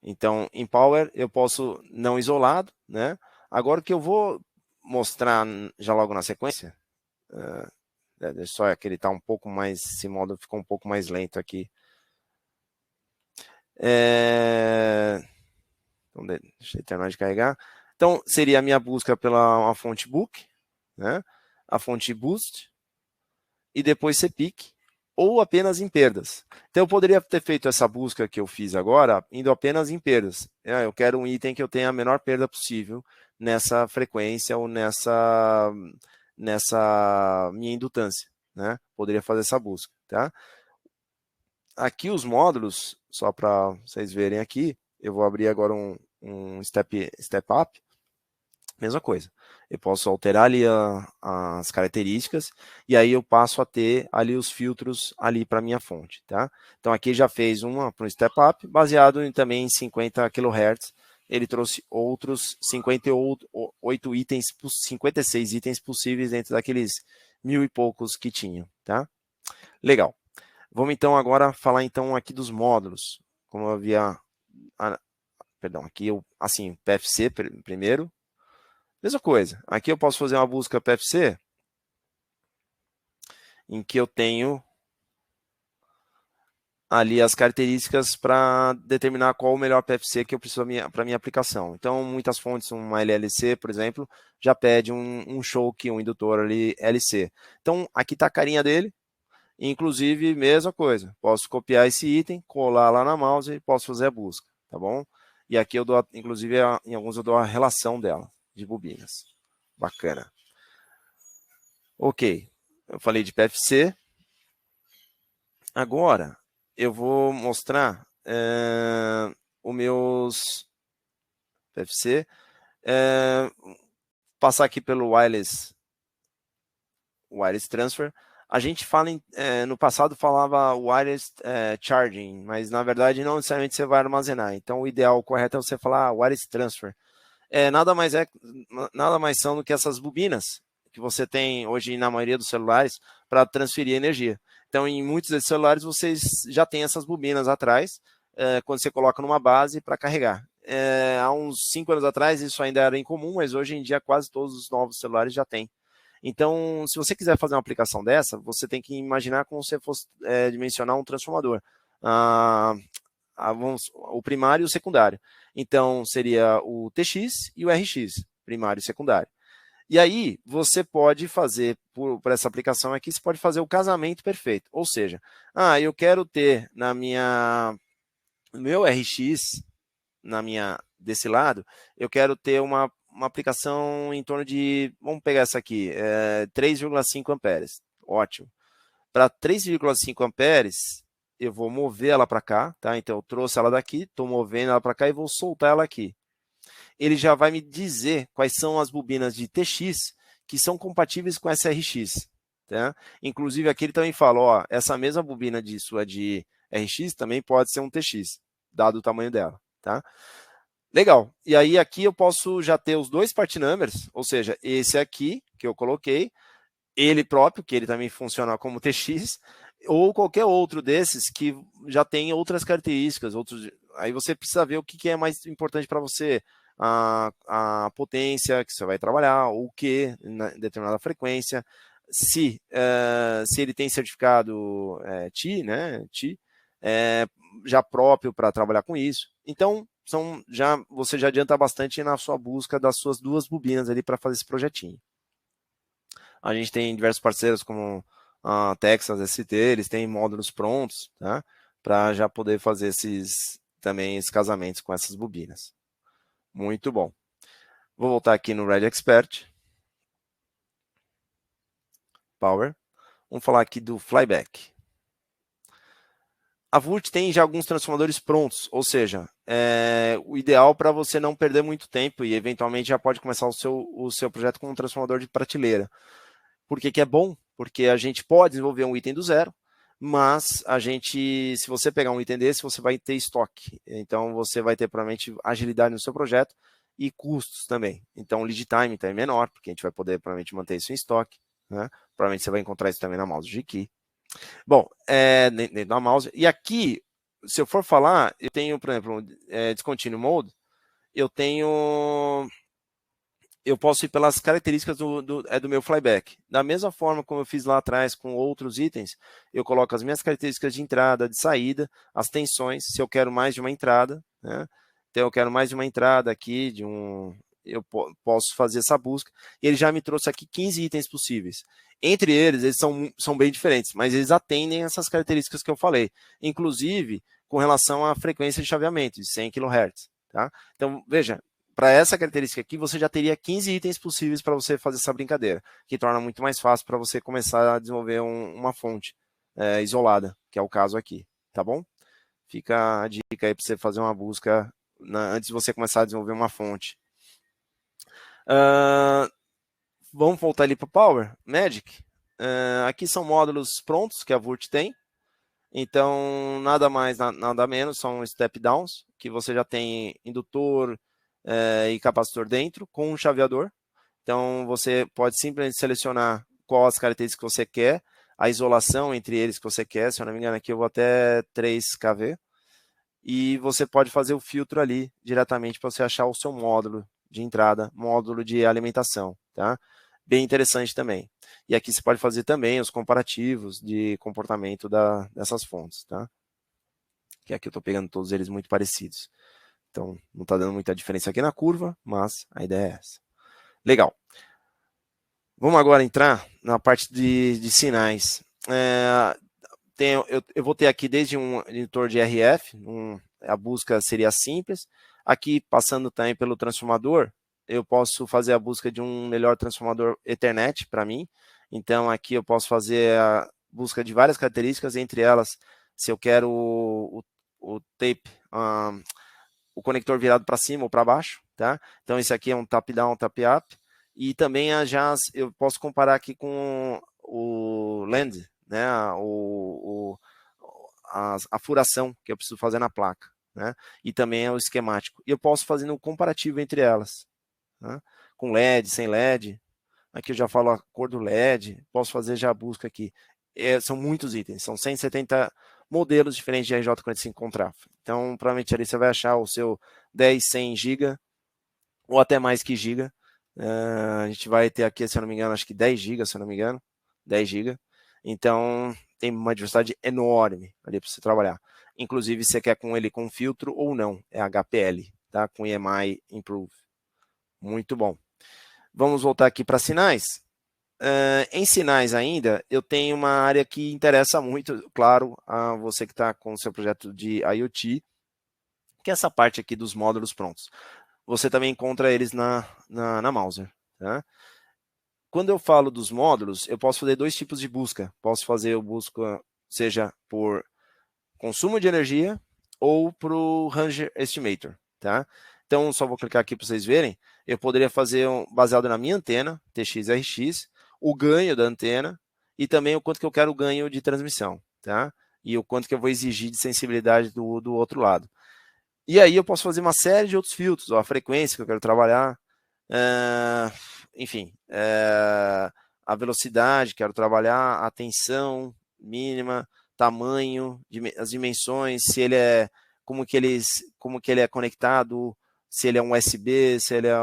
Então, em Power eu posso não isolado, né? Agora o que eu vou mostrar já logo na sequência, só que ele está um pouco mais, esse modo ficou um pouco mais lento aqui. Então, deixa eu terminar de carregar. Então, seria a minha busca pela uma fonte book, né? A fonte boost, e depois CPIC, ou apenas em perdas. Então, eu poderia ter feito essa busca que eu fiz agora, indo apenas em perdas. Eu quero um item que eu tenha a menor perda possível nessa frequência ou nessa minha indutância, né? Poderia fazer essa busca, tá? Aqui os módulos, só para vocês verem aqui, eu vou abrir agora um step up, mesma coisa. Eu posso alterar ali as características e aí eu passo a ter ali os filtros ali para minha fonte, tá? Então aqui já fez uma para um step up, baseado também em 50 kHz. Ele trouxe outros 58 itens, 56 itens possíveis dentro daqueles 1000 e poucos que tinham, tá? Legal. Vamos então agora falar então aqui dos módulos. Como eu havia, perdão, aqui eu assim, PFC primeiro. Mesma coisa. Aqui eu posso fazer uma busca PFC em que eu tenho ali as características para determinar qual o melhor PFC que eu preciso para minha aplicação. Então, muitas fontes, uma LLC, por exemplo, já pede um choke, um indutor ali LC. Então, aqui está a carinha dele. Inclusive, mesma coisa. Posso copiar esse item, colar lá na mouse e posso fazer a busca, tá bom? E aqui eu dou, inclusive, em alguns eu dou a relação dela, de bobinas. Bacana. Ok, eu falei de PFC. Agora, eu vou mostrar os meus PFC. Passar aqui pelo wireless transfer. A gente fala no passado falava wireless charging, mas na verdade não necessariamente você vai armazenar. Então o ideal, o correto é você falar wireless transfer. Nada mais são do que essas bobinas que você tem hoje na maioria dos celulares para transferir energia. Então em muitos desses celulares vocês já têm essas bobinas atrás, quando você coloca numa base para carregar. Há uns 5 anos atrás isso ainda era incomum, mas hoje em dia quase todos os novos celulares já têm. Então, se você quiser fazer uma aplicação dessa, você tem que imaginar como se fosse dimensionar um transformador. O primário e o secundário. Então, seria o TX e o RX, primário e secundário. E aí, você pode fazer, por essa aplicação aqui, você pode fazer o casamento perfeito. Ou seja, eu quero ter no meu RX, desse lado, eu quero ter uma aplicação em torno de, vamos pegar essa aqui, 3,5 amperes. Ótimo. Para 3,5 amperes, eu vou mover ela para cá, tá? Então, eu trouxe ela daqui, estou movendo ela para cá e vou soltar ela aqui. Ele já vai me dizer quais são as bobinas de TX que são compatíveis com essa RX. Tá? Inclusive, aqui ele também fala, ó, essa mesma bobina de sua de RX também pode ser um TX, dado o tamanho dela. Tá? Legal. E aí, aqui eu posso já ter os dois part numbers, ou seja, esse aqui que eu coloquei, ele próprio, que ele também funciona como TX, ou qualquer outro desses que já tem outras características. Aí você precisa ver o que é mais importante para você. A potência que você vai trabalhar, ou o que, em determinada frequência. Se ele tem certificado TI, né, TI, já próprio para trabalhar com isso. Então, você já adianta bastante na sua busca das suas duas bobinas ali para fazer esse projetinho. A gente tem diversos parceiros como a Texas ST, eles têm módulos prontos, tá? Para já poder fazer esses casamentos com essas bobinas. Muito bom. Vou voltar aqui no Red Expert. Power. Vamos falar aqui do Flyback. A Vurt tem já alguns transformadores prontos, ou seja, o ideal para você não perder muito tempo e eventualmente já pode começar o seu projeto com um transformador de prateleira. Por que é bom? Porque a gente pode desenvolver um item do zero, mas se você pegar um item desse, você vai ter estoque. Então, você vai ter provavelmente agilidade no seu projeto e custos também. Então, o lead time também é menor, porque a gente vai poder provavelmente manter isso em estoque. Né? Provavelmente você vai encontrar isso também na mouse G-Key. Bom, dentro da mouse. E aqui, se eu for falar, eu tenho, por exemplo, Discontinue Mode, eu posso ir pelas características do meu flyback. Da mesma forma como eu fiz lá atrás com outros itens, eu coloco as minhas características de entrada, de saída, as tensões, se eu quero mais de uma entrada, né? Então eu quero mais de uma entrada aqui, eu posso fazer essa busca. E ele já me trouxe aqui 15 itens possíveis. Entre eles são bem diferentes, mas eles atendem essas características que eu falei. Inclusive, com relação à frequência de chaveamento, de 100 kHz. Tá? Então, veja, para essa característica aqui, você já teria 15 itens possíveis para você fazer essa brincadeira, que torna muito mais fácil para você começar a desenvolver uma fonte isolada, que é o caso aqui, tá bom? Fica a dica aí para você fazer uma busca antes de você começar a desenvolver uma fonte. Vamos voltar ali para o Power, Magic. Aqui são módulos prontos que a Vurt tem. Então, nada mais, nada menos, são step downs, que você já tem indutor e capacitor dentro, com um chaveador. Então, você pode simplesmente selecionar qual as características que você quer, a isolação entre eles que você quer. Se eu não me engano, aqui eu vou até 3 kV. E você pode fazer o filtro ali diretamente para você achar o seu módulo de entrada, módulo de alimentação, tá? Bem interessante também. E aqui você pode fazer também os comparativos de comportamento dessas fontes, tá? Que aqui eu estou pegando todos eles muito parecidos. Então, não está dando muita diferença aqui na curva, mas a ideia é essa. Legal. Vamos agora entrar na parte de sinais. Eu vou ter aqui desde um editor de RF, a busca seria simples. Aqui, passando também pelo transformador, eu posso fazer a busca de um melhor transformador Ethernet para mim. Então, aqui eu posso fazer a busca de várias características, entre elas, se eu quero o tape, o conector virado para cima ou para baixo, tá? Então, esse aqui é um tap down, tap up, e também eu posso comparar aqui com o land, né? A furação que eu preciso fazer na placa, né? E também é o esquemático. E eu posso fazer um comparativo entre elas, né? Com LED, sem LED. Aqui eu já falo a cor do LED, posso fazer já a busca aqui. São muitos itens, são 170 modelos diferentes de RJ45 com tráfego. Então, provavelmente ali você vai achar o seu 10, 100 GB, ou até mais que giga. A gente vai ter aqui, se eu não me engano, acho que 10 GB, se eu não me engano, 10 GB. Então, tem uma diversidade enorme ali para você trabalhar. Inclusive, você quer com ele com filtro ou não, é HPL, tá? Com EMI Improve. Muito bom. Vamos voltar aqui para sinais. Em sinais ainda, eu tenho uma área que interessa muito, claro, a você que está com o seu projeto de IoT, que é essa parte aqui dos módulos prontos. Você também encontra eles na Mouser. Tá? Quando eu falo dos módulos, eu posso fazer dois tipos de busca. Posso fazer o busca, seja por consumo de energia ou para o Range Estimator. Tá? Então, só vou clicar aqui para vocês verem. Eu poderia fazer baseado na minha antena, TX-RX, o ganho da antena e também o quanto que eu quero ganho de transmissão. Tá? E o quanto que eu vou exigir de sensibilidade do outro lado. E aí eu posso fazer uma série de outros filtros, a frequência que eu quero trabalhar, enfim, a velocidade que eu quero trabalhar, a tensão mínima, tamanho, as dimensões, se ele é, como que ele é conectado, se ele é um USB, se ele é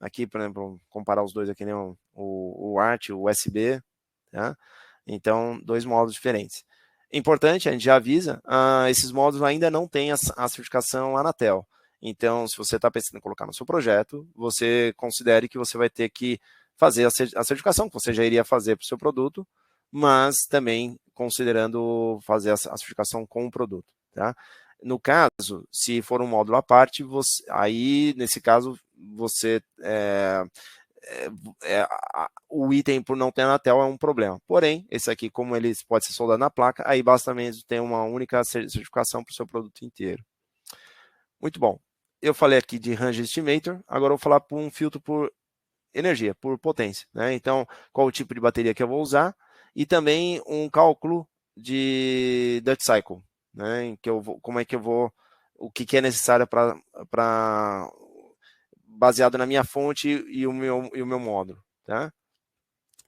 aqui, por exemplo, comparar os dois aqui, né, o ART, o USB, tá? Então, dois módulos diferentes. Importante, a gente já avisa, esses módulos ainda não têm a certificação Anatel. Então, se você está pensando em colocar no seu projeto, você considere que você vai ter que fazer a certificação, que você já iria fazer para o seu produto, mas também considerando fazer a certificação com o produto. Tá? No caso, se for um módulo à parte, aí, nesse caso, você o item por não ter Anatel é um problema. Porém, esse aqui, como ele pode ser soldado na placa, aí basta mesmo ter uma única certificação para o seu produto inteiro. Muito bom. Eu falei aqui de Range Estimator, agora eu vou falar por um filtro por energia, por potência. Né? Então, qual o tipo de bateria que eu vou usar e também um cálculo de Duty Cycle, né? Como é que eu vou, o que é necessário para baseado na minha fonte e o meu módulo. Tá?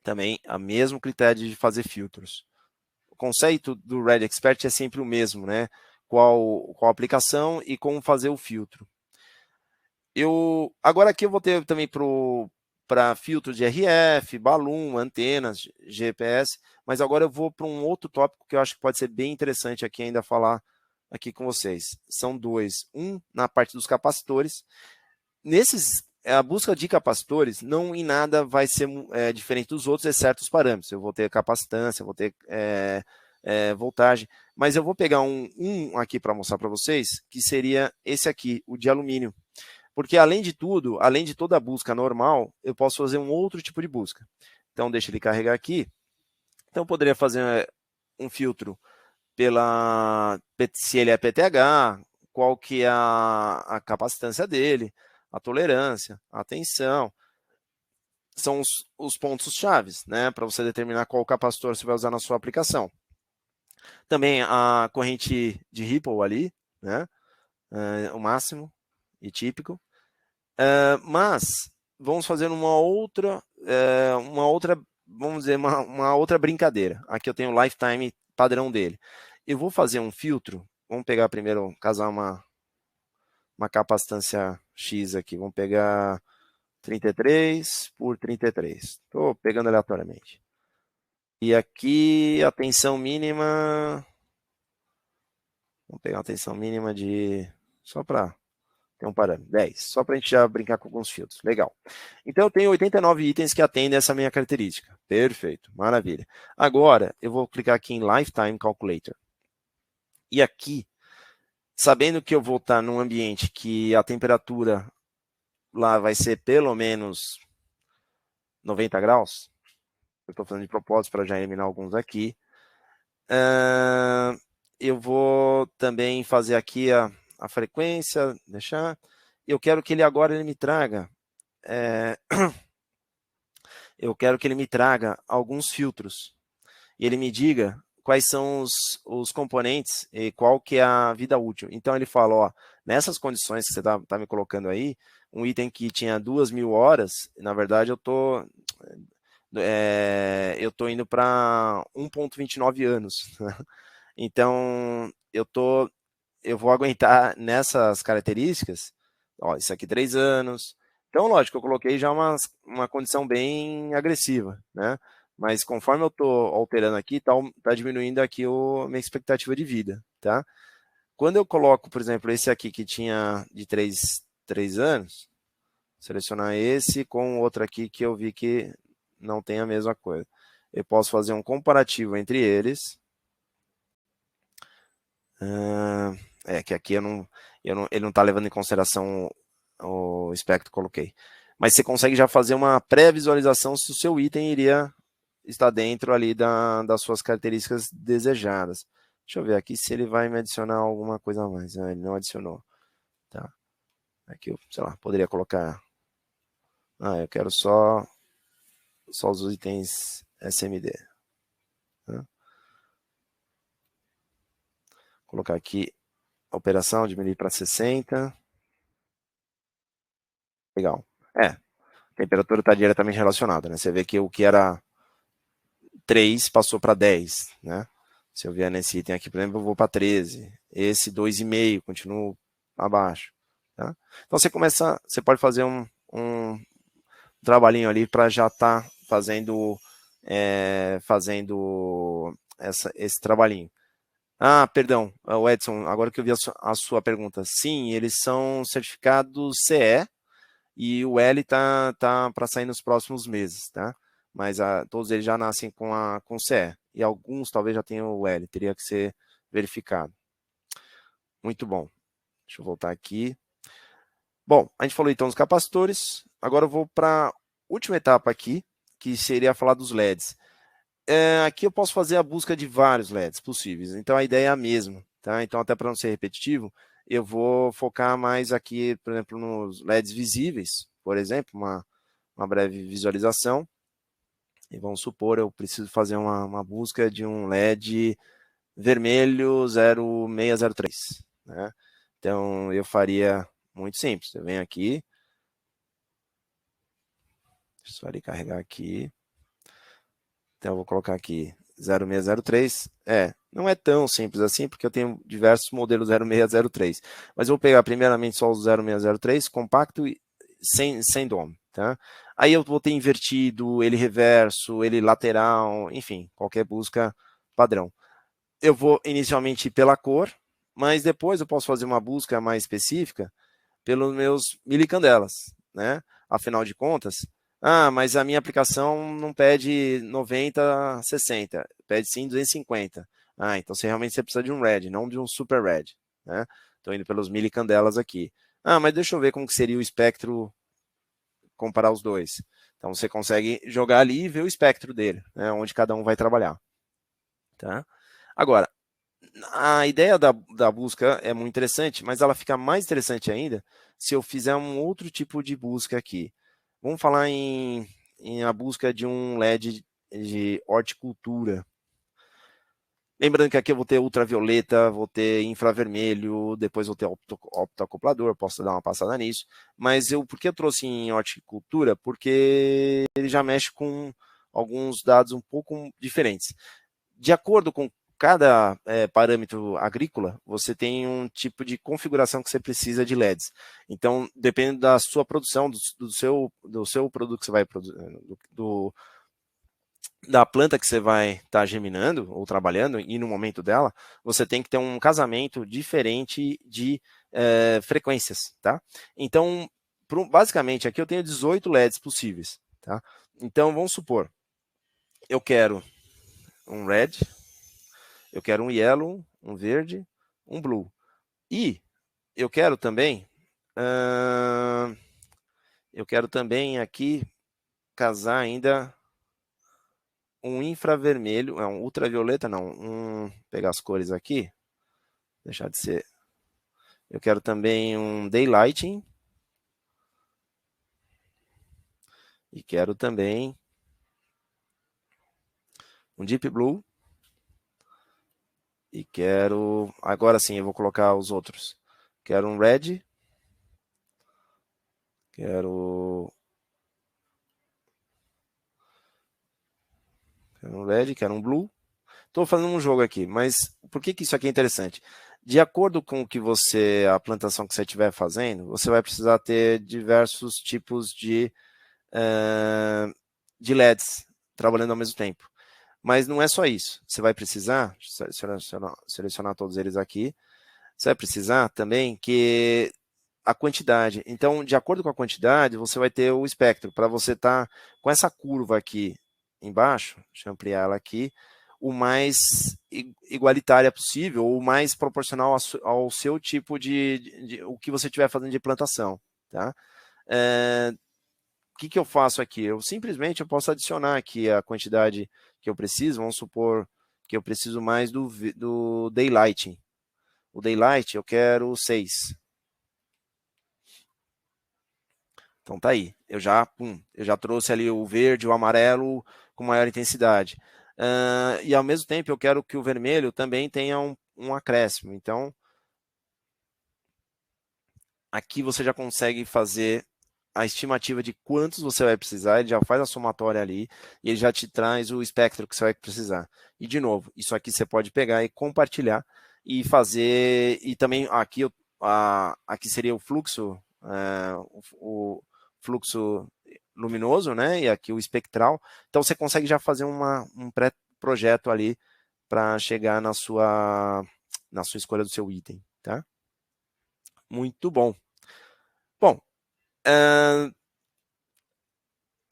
Também o mesmo critério de fazer filtros. O conceito do Red Expert é sempre o mesmo, né? Qual aplicação e como fazer o filtro. Agora aqui eu vou ter também para filtro de RF, balloon, antenas, GPS, mas agora eu vou para um outro tópico que eu acho que pode ser bem interessante aqui ainda falar aqui com vocês. São dois. Um na parte dos capacitores. A busca de capacitores não em nada vai ser diferente dos outros, exceto os parâmetros. Eu vou ter capacitância, eu vou ter voltagem, mas eu vou pegar um aqui para mostrar para vocês, que seria esse aqui, o de alumínio. Porque, além de tudo, além de toda a busca normal, eu posso fazer um outro tipo de busca. Então, deixa ele carregar aqui. Então, eu poderia fazer um filtro se ele é PTH, qual que é a capacitância dele, a tolerância, a tensão. São os pontos chaves, né, para você determinar qual capacitor você vai usar na sua aplicação. Também a corrente de Ripple ali, né, o máximo e típico. Mas vamos fazer uma outra, vamos dizer, uma outra brincadeira. Aqui eu tenho o lifetime padrão dele. Eu vou fazer um filtro, vamos pegar primeiro, casar uma capacitância X aqui, vamos pegar 33 por 33. Estou pegando aleatoriamente. E aqui a tensão mínima, vamos pegar uma tensão mínima só para tem um parâmetro, 10, só para a gente já brincar com alguns filtros. Legal. Então, eu tenho 89 itens que atendem essa minha característica. Perfeito, maravilha. Agora, eu vou clicar aqui em Lifetime Calculator. E aqui, sabendo que eu vou estar num ambiente que a temperatura lá vai ser pelo menos 90 graus, Eu estou fazendo de propósito para já eliminar alguns aqui. Eu vou também fazer aqui a frequência, deixar. Eu quero que ele agora me traga. Eu quero que ele me traga alguns filtros. E ele me diga quais são os componentes e qual que é a vida útil. Então ele fala, ó, nessas condições que você tá me colocando aí, um item que tinha 2.000 horas, na verdade eu tô indo para 1,29 anos. Então eu vou aguentar nessas características, ó, isso aqui 3 anos. Então, lógico, eu coloquei já uma condição bem agressiva, né? Mas conforme eu estou alterando aqui, tá diminuindo aqui minha expectativa de vida, tá? Quando eu coloco, por exemplo, esse aqui que tinha de 3 anos, selecionar esse com outro aqui que eu vi que não tem a mesma coisa. Eu posso fazer um comparativo entre eles. Que aqui ele não está levando em consideração o espectro que coloquei. Mas você consegue já fazer uma pré-visualização se o seu item iria estar dentro ali das suas características desejadas. Deixa eu ver aqui se ele vai me adicionar alguma coisa a mais. Ele não adicionou. Tá. Aqui eu, sei lá, poderia colocar. Eu quero só os itens SMD. Tá? Colocar aqui a operação, diminuir para 60. Legal. A temperatura está diretamente relacionada, né? Você vê que o que era 3 passou para 10, né? Se eu vier nesse item aqui, por exemplo, eu vou para 13. Esse 2,5 continua abaixo. Tá? Então você pode fazer um trabalhinho ali para já estar fazendo esse trabalhinho. Perdão, o Edson, agora que eu vi a sua pergunta. Sim, eles são certificados CE e o L tá para sair nos próximos meses, tá? Mas todos eles já nascem com CE. E alguns talvez já tenham o L, teria que ser verificado. Muito bom. Deixa eu voltar aqui. Bom, a gente falou então dos capacitores. Agora eu vou para a última etapa aqui, que seria falar dos LEDs. Aqui eu posso fazer a busca de vários LEDs possíveis. Então a ideia é a mesma, tá? Então até para não ser repetitivo, eu vou focar mais aqui, por exemplo, nos LEDs visíveis, por exemplo, uma breve visualização. E vamos supor, eu preciso fazer uma busca de um LED vermelho 0603, né? Então eu faria muito simples. Eu venho aqui, só ele carregar aqui. Então eu vou colocar aqui 0603. Não é tão simples assim, porque eu tenho diversos modelos 0603. Mas eu vou pegar primeiramente só o 0603, compacto e sem dome, tá? Aí eu vou ter invertido, ele reverso, ele lateral, enfim, qualquer busca padrão. Eu vou inicialmente ir pela cor, mas depois eu posso fazer uma busca mais específica pelos meus milicandelas, né? Afinal de contas, mas a minha aplicação não pede 90, 60, pede sim 250. Então realmente você precisa de um red, não de um super red, né? Estou indo pelos milicandelas aqui. Mas deixa eu ver como que seria o espectro comparar os dois. Então você consegue jogar ali e ver o espectro dele, né? Onde cada um vai trabalhar, tá? Agora, a ideia da busca é muito interessante, mas ela fica mais interessante ainda se eu fizer um outro tipo de busca aqui. Vamos falar em a busca de um LED de horticultura. Lembrando que aqui eu vou ter ultravioleta, vou ter infravermelho, depois vou ter optoacoplador, posso dar uma passada nisso. Mas por que eu trouxe em horticultura? Porque ele já mexe com alguns dados um pouco diferentes. De acordo com cada parâmetro agrícola, você tem um tipo de configuração que você precisa de LEDs. Então, depende da sua produção, do seu produto que você vai produzir, da planta que você vai estar germinando ou trabalhando, e no momento dela, você tem que ter um casamento diferente de frequências, tá? Então, basicamente, aqui eu tenho 18 LEDs possíveis, tá? Então, vamos supor, eu quero um red, eu quero um yellow, um verde, um blue. E eu quero também aqui casar ainda um infravermelho, um ultravioleta não, pegar as cores aqui, deixar de ser, eu quero também um daylighting, e quero também um deep blue, e quero, agora sim eu vou colocar os outros, quero um red, quero um red, quero um blue. Estou fazendo um jogo aqui, mas por que isso aqui é interessante? De acordo com o que a plantação que você estiver fazendo, você vai precisar ter diversos tipos de LEDs trabalhando ao mesmo tempo. Mas não é só isso. Você vai precisar, selecionar todos eles aqui, você vai precisar também que a quantidade. Então, de acordo com a quantidade, você vai ter o espectro, para você estar com essa curva aqui embaixo, deixa eu ampliar ela aqui, o mais igualitária possível, ou o mais proporcional ao seu tipo o que você estiver fazendo de plantação. Tá? O que eu faço aqui? Eu posso adicionar aqui a quantidade que eu preciso, vamos supor que eu preciso mais do daylighting. O daylight eu quero 6. Então tá aí, eu já trouxe ali o verde, o amarelo com maior intensidade. E ao mesmo tempo eu quero que o vermelho também tenha um acréscimo. Então, aqui você já consegue fazer a estimativa de quantos você vai precisar, ele já faz a somatória ali, e ele já te traz o espectro que você vai precisar. E de novo, isso aqui você pode pegar e compartilhar, e fazer, e também aqui seria o fluxo, o fluxo luminoso, né, e aqui o espectral, então você consegue já fazer um pré-projeto ali, para chegar na sua escolha do seu item, tá? Muito bom. Bom,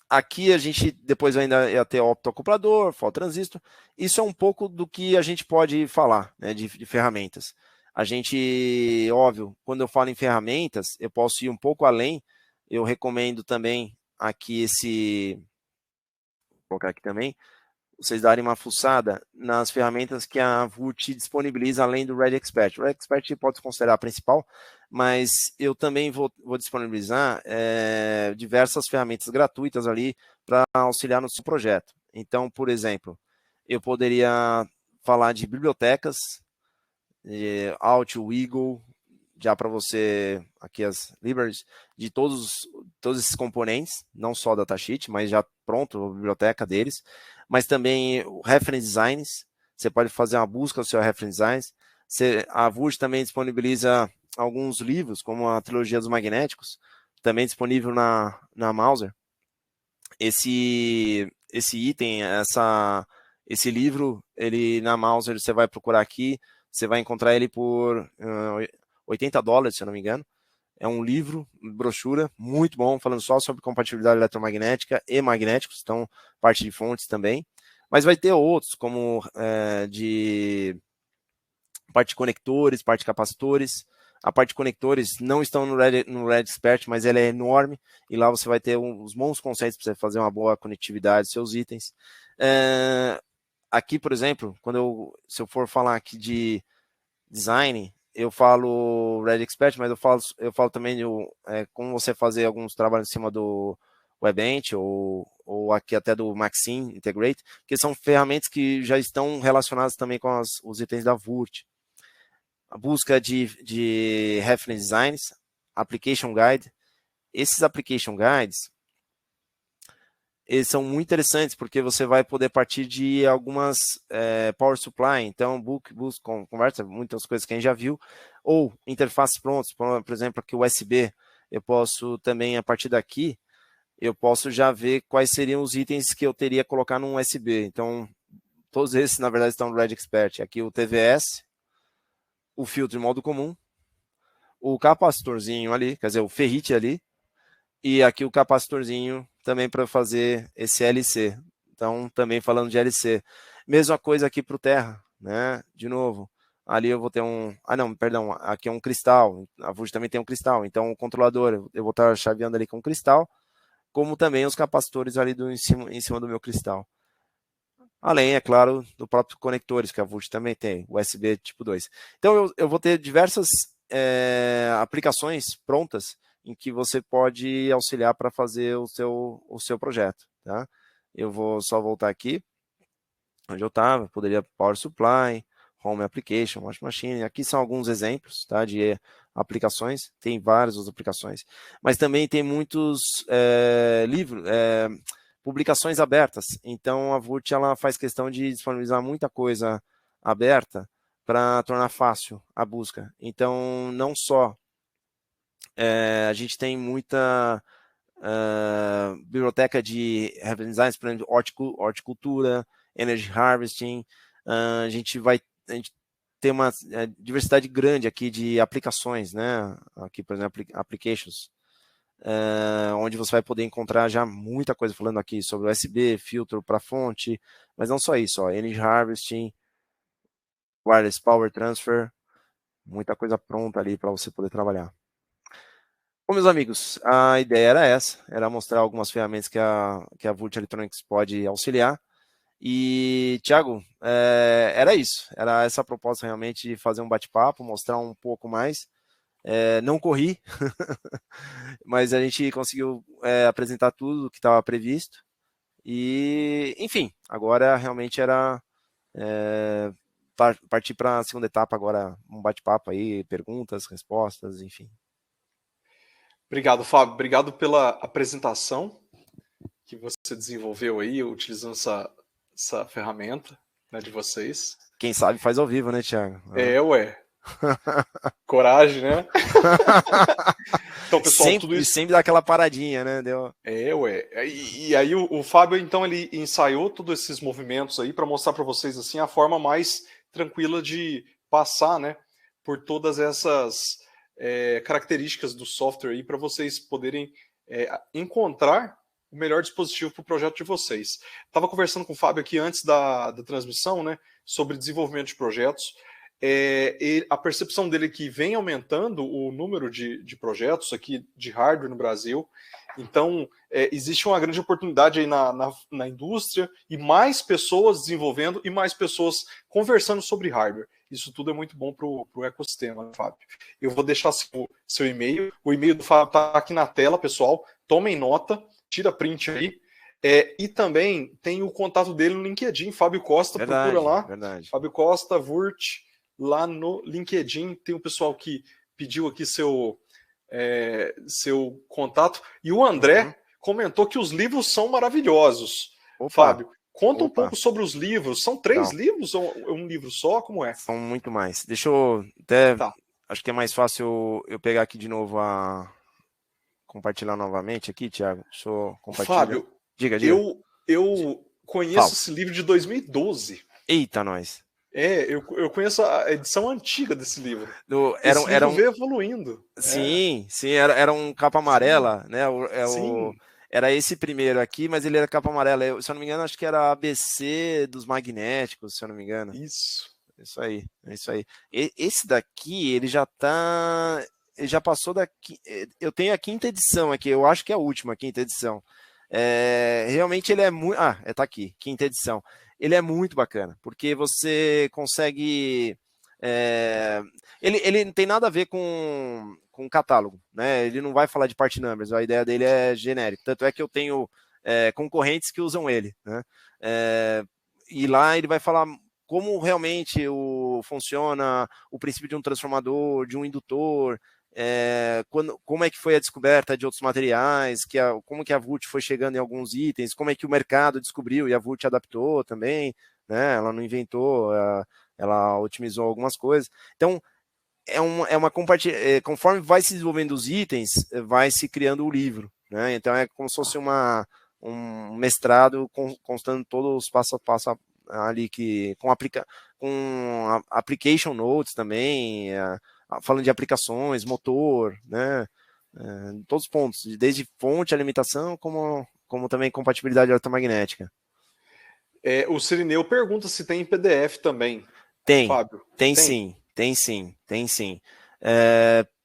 aqui a gente depois ainda ia ter optoacoplador, transistor. Isso é um pouco do que a gente pode falar, né, de ferramentas. A gente, óbvio, quando eu falo em ferramentas, eu posso ir um pouco além. Eu recomendo também aqui vou colocar aqui também, vocês darem uma fuçada nas ferramentas que a VUT disponibiliza além do Red Expert. O Red Expert pode considerar a principal, mas eu também vou disponibilizar diversas ferramentas gratuitas ali para auxiliar no seu projeto. Então, por exemplo, eu poderia falar de bibliotecas, Alt, Eagle, já para você, aqui as libraries, de todos esses componentes, não só datasheet, mas já pronto, a biblioteca deles, mas também o reference designs, você pode fazer uma busca do seu reference designs, a VUT também disponibiliza alguns livros, como a trilogia dos magnéticos, também disponível na Mouser. Esse item, esse livro, ele na Mouser, você vai procurar aqui, você vai encontrar ele por $80, se eu não me engano. É um livro, brochura, muito bom, falando só sobre compatibilidade eletromagnética e magnéticos, então parte de fontes também. Mas vai ter outros, como de parte de conectores, parte de capacitores. A parte de conectores não estão no Red Expert, mas ela é enorme, e lá você vai ter uns bons conceitos para você fazer uma boa conectividade dos seus itens. Aqui, por exemplo, se eu for falar aqui de design, eu falo Red Expert, mas eu falo também de como você fazer alguns trabalhos em cima do WebEnt ou aqui até do Maxim Integrate, que são ferramentas que já estão relacionadas também com os itens da VUT. A busca de reference designs, application guide. Esses application guides, eles são muito interessantes, porque você vai poder partir de algumas power supply, então book, conversa, muitas coisas que a gente já viu, ou interfaces prontas, por exemplo, aqui o USB, eu posso também, a partir daqui, eu posso já ver quais seriam os itens que eu teria que colocar num USB. Então, todos esses, na verdade, estão no Red Expert. Aqui o TVS, o filtro em modo comum, o capacitorzinho ali, quer dizer, o ferrite ali, e aqui o capacitorzinho também para fazer esse LC. Então, também falando de LC. Mesma coisa aqui para o Terra, né? De novo, ali eu vou ter não, perdão, aqui é um cristal. A VUT também tem um cristal. Então, o controlador, eu vou estar chaveando ali com cristal, como também os capacitores ali em cima do meu cristal. Além, é claro, do próprio conectores, que a Vult também tem, USB tipo 2. Então, eu vou ter diversas aplicações prontas em que você pode auxiliar para fazer o seu projeto. Tá? Eu vou só voltar aqui, onde eu estava, poderia Power Supply, Home Application, Washing Machine. Aqui são alguns exemplos, tá, de aplicações, tem várias outras aplicações, mas também tem muitos livros, publicações abertas. Então a Vult ela faz questão de disponibilizar muita coisa aberta para tornar fácil a busca. Então não só a gente tem muita biblioteca de reference designs, por exemplo, horticultura, energy harvesting, a gente tem uma diversidade grande aqui de aplicações, né? Aqui, por exemplo, applications, onde você vai poder encontrar já muita coisa falando aqui sobre USB, filtro para fonte, mas não só isso, ó, energy harvesting, wireless power transfer, muita coisa pronta ali para você poder trabalhar. Bom, meus amigos, a ideia era essa, era mostrar algumas ferramentas que a Vult Electronics pode auxiliar. E, Thiago, era isso. Era essa a proposta realmente de fazer um bate-papo, mostrar um pouco mais. Não corri, mas a gente conseguiu apresentar tudo o que estava previsto. E, enfim, agora realmente era partir para a segunda etapa, agora um bate-papo aí, perguntas, respostas, enfim. Obrigado, Fábio. Obrigado pela apresentação que você desenvolveu aí, utilizando essa ferramenta, né, de vocês. Quem sabe faz ao vivo, né, Thiago? Ué. Coragem, né? Então, pessoal, tudo isso... Sempre dá aquela paradinha, né? Ué. E aí o Fábio, então, ele ensaiou todos esses movimentos aí para mostrar para vocês, assim, a forma mais tranquila de passar, né, por todas essas características do software aí para vocês poderem encontrar o melhor dispositivo para o projeto de vocês. Estava conversando com o Fábio aqui antes da transmissão, né, sobre desenvolvimento de projetos. A percepção dele é que vem aumentando o número de projetos aqui de hardware no Brasil. Então, existe uma grande oportunidade aí na indústria e mais pessoas desenvolvendo e mais pessoas conversando sobre hardware. Isso tudo é muito bom para o ecossistema, né, Fábio? Eu vou deixar seu e-mail. O e-mail do Fábio está aqui na tela, pessoal. Tomem nota, tira print aí. E também tem o contato dele no LinkedIn, Fábio Costa, procura lá. Verdade. Fábio Costa, Vurt, lá no LinkedIn. Tem o pessoal que pediu aqui seu contato. E o André comentou que os livros são maravilhosos. Fábio, conta um pouco sobre os livros. São 3 livros ou um livro só? Como é? São muito mais. Deixa eu até... Acho que é mais fácil eu pegar aqui de novo compartilhar novamente aqui, Thiago. Deixa eu compartilhar. Fábio, diga. Eu conheço esse livro de 2012. Eita, nós. Eu conheço a edição antiga desse livro. Esse livro veio evoluindo. Sim, era um capa amarela, né? Era esse primeiro aqui, mas ele era capa amarela. Se eu não me engano, acho que era ABC dos magnéticos, se eu não me engano. Isso. Isso aí. Esse daqui, ele já passou daqui. Eu tenho a 5ª edição aqui, eu acho que é a última 5ª edição. Realmente ele é muito. Tá aqui, 5ª edição. Ele é muito bacana, porque você consegue. Ele não tem nada a ver com catálogo, né? Ele não vai falar de part numbers, a ideia dele é genérico. Tanto é que eu tenho concorrentes que usam ele, né? E lá ele vai falar como realmente funciona o princípio de um transformador, de um indutor, como é que foi a descoberta de outros materiais, como que a Vult foi chegando em alguns itens, como é que o mercado descobriu e a Vult adaptou também, né? Ela não inventou, ela otimizou algumas coisas. Então, conforme vai se desenvolvendo os itens, vai se criando o livro, né? Então é como se fosse um mestrado constando todos os passo a passo ali com application notes também, falando de aplicações, motor, né? Em todos os pontos, desde fonte, alimentação, como também compatibilidade eletromagnética. O Cirineu pergunta se tem em PDF também. Tem, Fábio. Tem sim.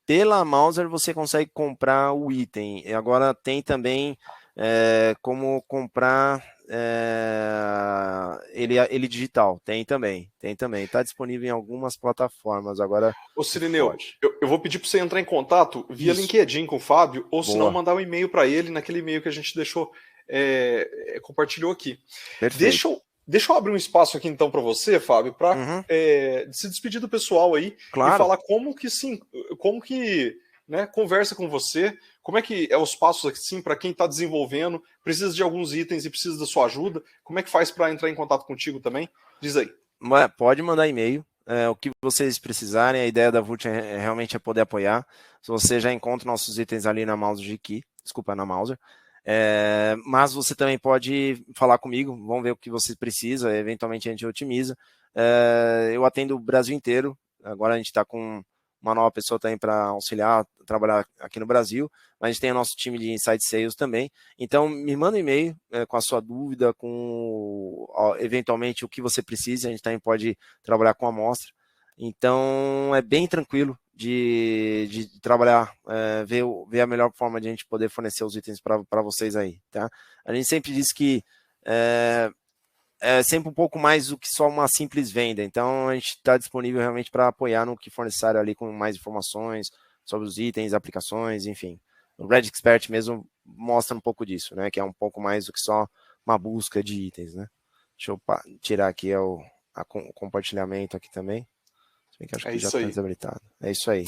Pela Mouser você consegue comprar o item. E agora tem também como comprar ele digital, tem também, está disponível em algumas plataformas, agora... Ô Cirineu, eu vou pedir para você entrar em contato via Isso. LinkedIn com o Fábio, ou se não, Boa. mandar um e-mail para ele, naquele e-mail que a gente deixou, compartilhou aqui. Perfeito. Deixa eu abrir um espaço aqui então para você, Fábio, para Uhum. se despedir do pessoal aí Claro. e falar como que né, conversa com você, como é que é os passos assim para quem está desenvolvendo, precisa de alguns itens e precisa da sua ajuda, como é que faz para entrar em contato contigo também? Diz aí. Pode mandar e-mail, o que vocês precisarem, a ideia da Vult realmente é poder apoiar. Se você já encontra nossos itens ali na Mauser G-Key, desculpa, na Mauser, mas você também pode falar comigo, vamos ver o que você precisa, eventualmente a gente otimiza. Eu atendo o Brasil inteiro, agora a gente está com uma nova pessoa também para auxiliar, trabalhar aqui no Brasil, mas a gente tem o nosso time de Inside Sales também, então me manda um e-mail com a sua dúvida, com eventualmente o que você precisa, a gente também pode trabalhar com amostra, então é bem tranquilo de trabalhar, ver a melhor forma de a gente poder fornecer os itens para vocês aí, tá? A gente sempre diz que é sempre um pouco mais do que só uma simples venda, então a gente está disponível realmente para apoiar no que for necessário ali com mais informações sobre os itens, aplicações, enfim. O Red Expert mesmo mostra um pouco disso, né? Que é um pouco mais do que só uma busca de itens, né? Deixa eu tirar aqui o compartilhamento aqui também. Que acho que já está desabilitado. É isso aí.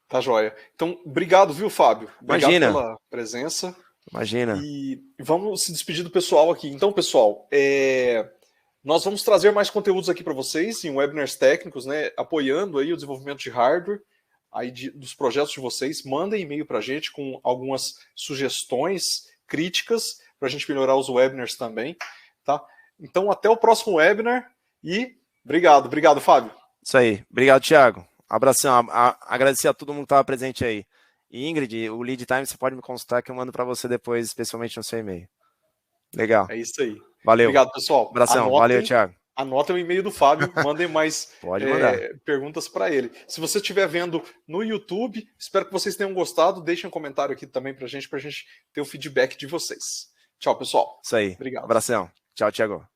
Tá joia. Então, obrigado, viu, Fábio? Obrigado Imagina. pela presença. Imagina. E vamos se despedir do pessoal aqui. Então, pessoal, nós vamos trazer mais conteúdos aqui para vocês em webinars técnicos, né? Apoiando aí o desenvolvimento de hardware, aí dos projetos de vocês. Mandem e-mail para a gente com algumas sugestões, críticas, para a gente melhorar os webinars também, tá? Então, até o próximo webinar e obrigado, Fábio. Isso aí. Obrigado, Thiago. Abração. Agradecer a todo mundo que estava presente aí. E Ingrid, o lead time você pode me consultar que eu mando para você depois, especialmente no seu e-mail. Legal. É isso aí. Valeu. Obrigado, pessoal. Abração. Valeu, Thiago. Anotem o e-mail do Fábio, mandem mais Pode mandar. Perguntas para ele. Se você estiver vendo no YouTube, espero que vocês tenham gostado. Deixem um comentário aqui também para a gente ter o feedback de vocês. Tchau, pessoal. Isso aí. Obrigado. Abração. Tchau, Thiago.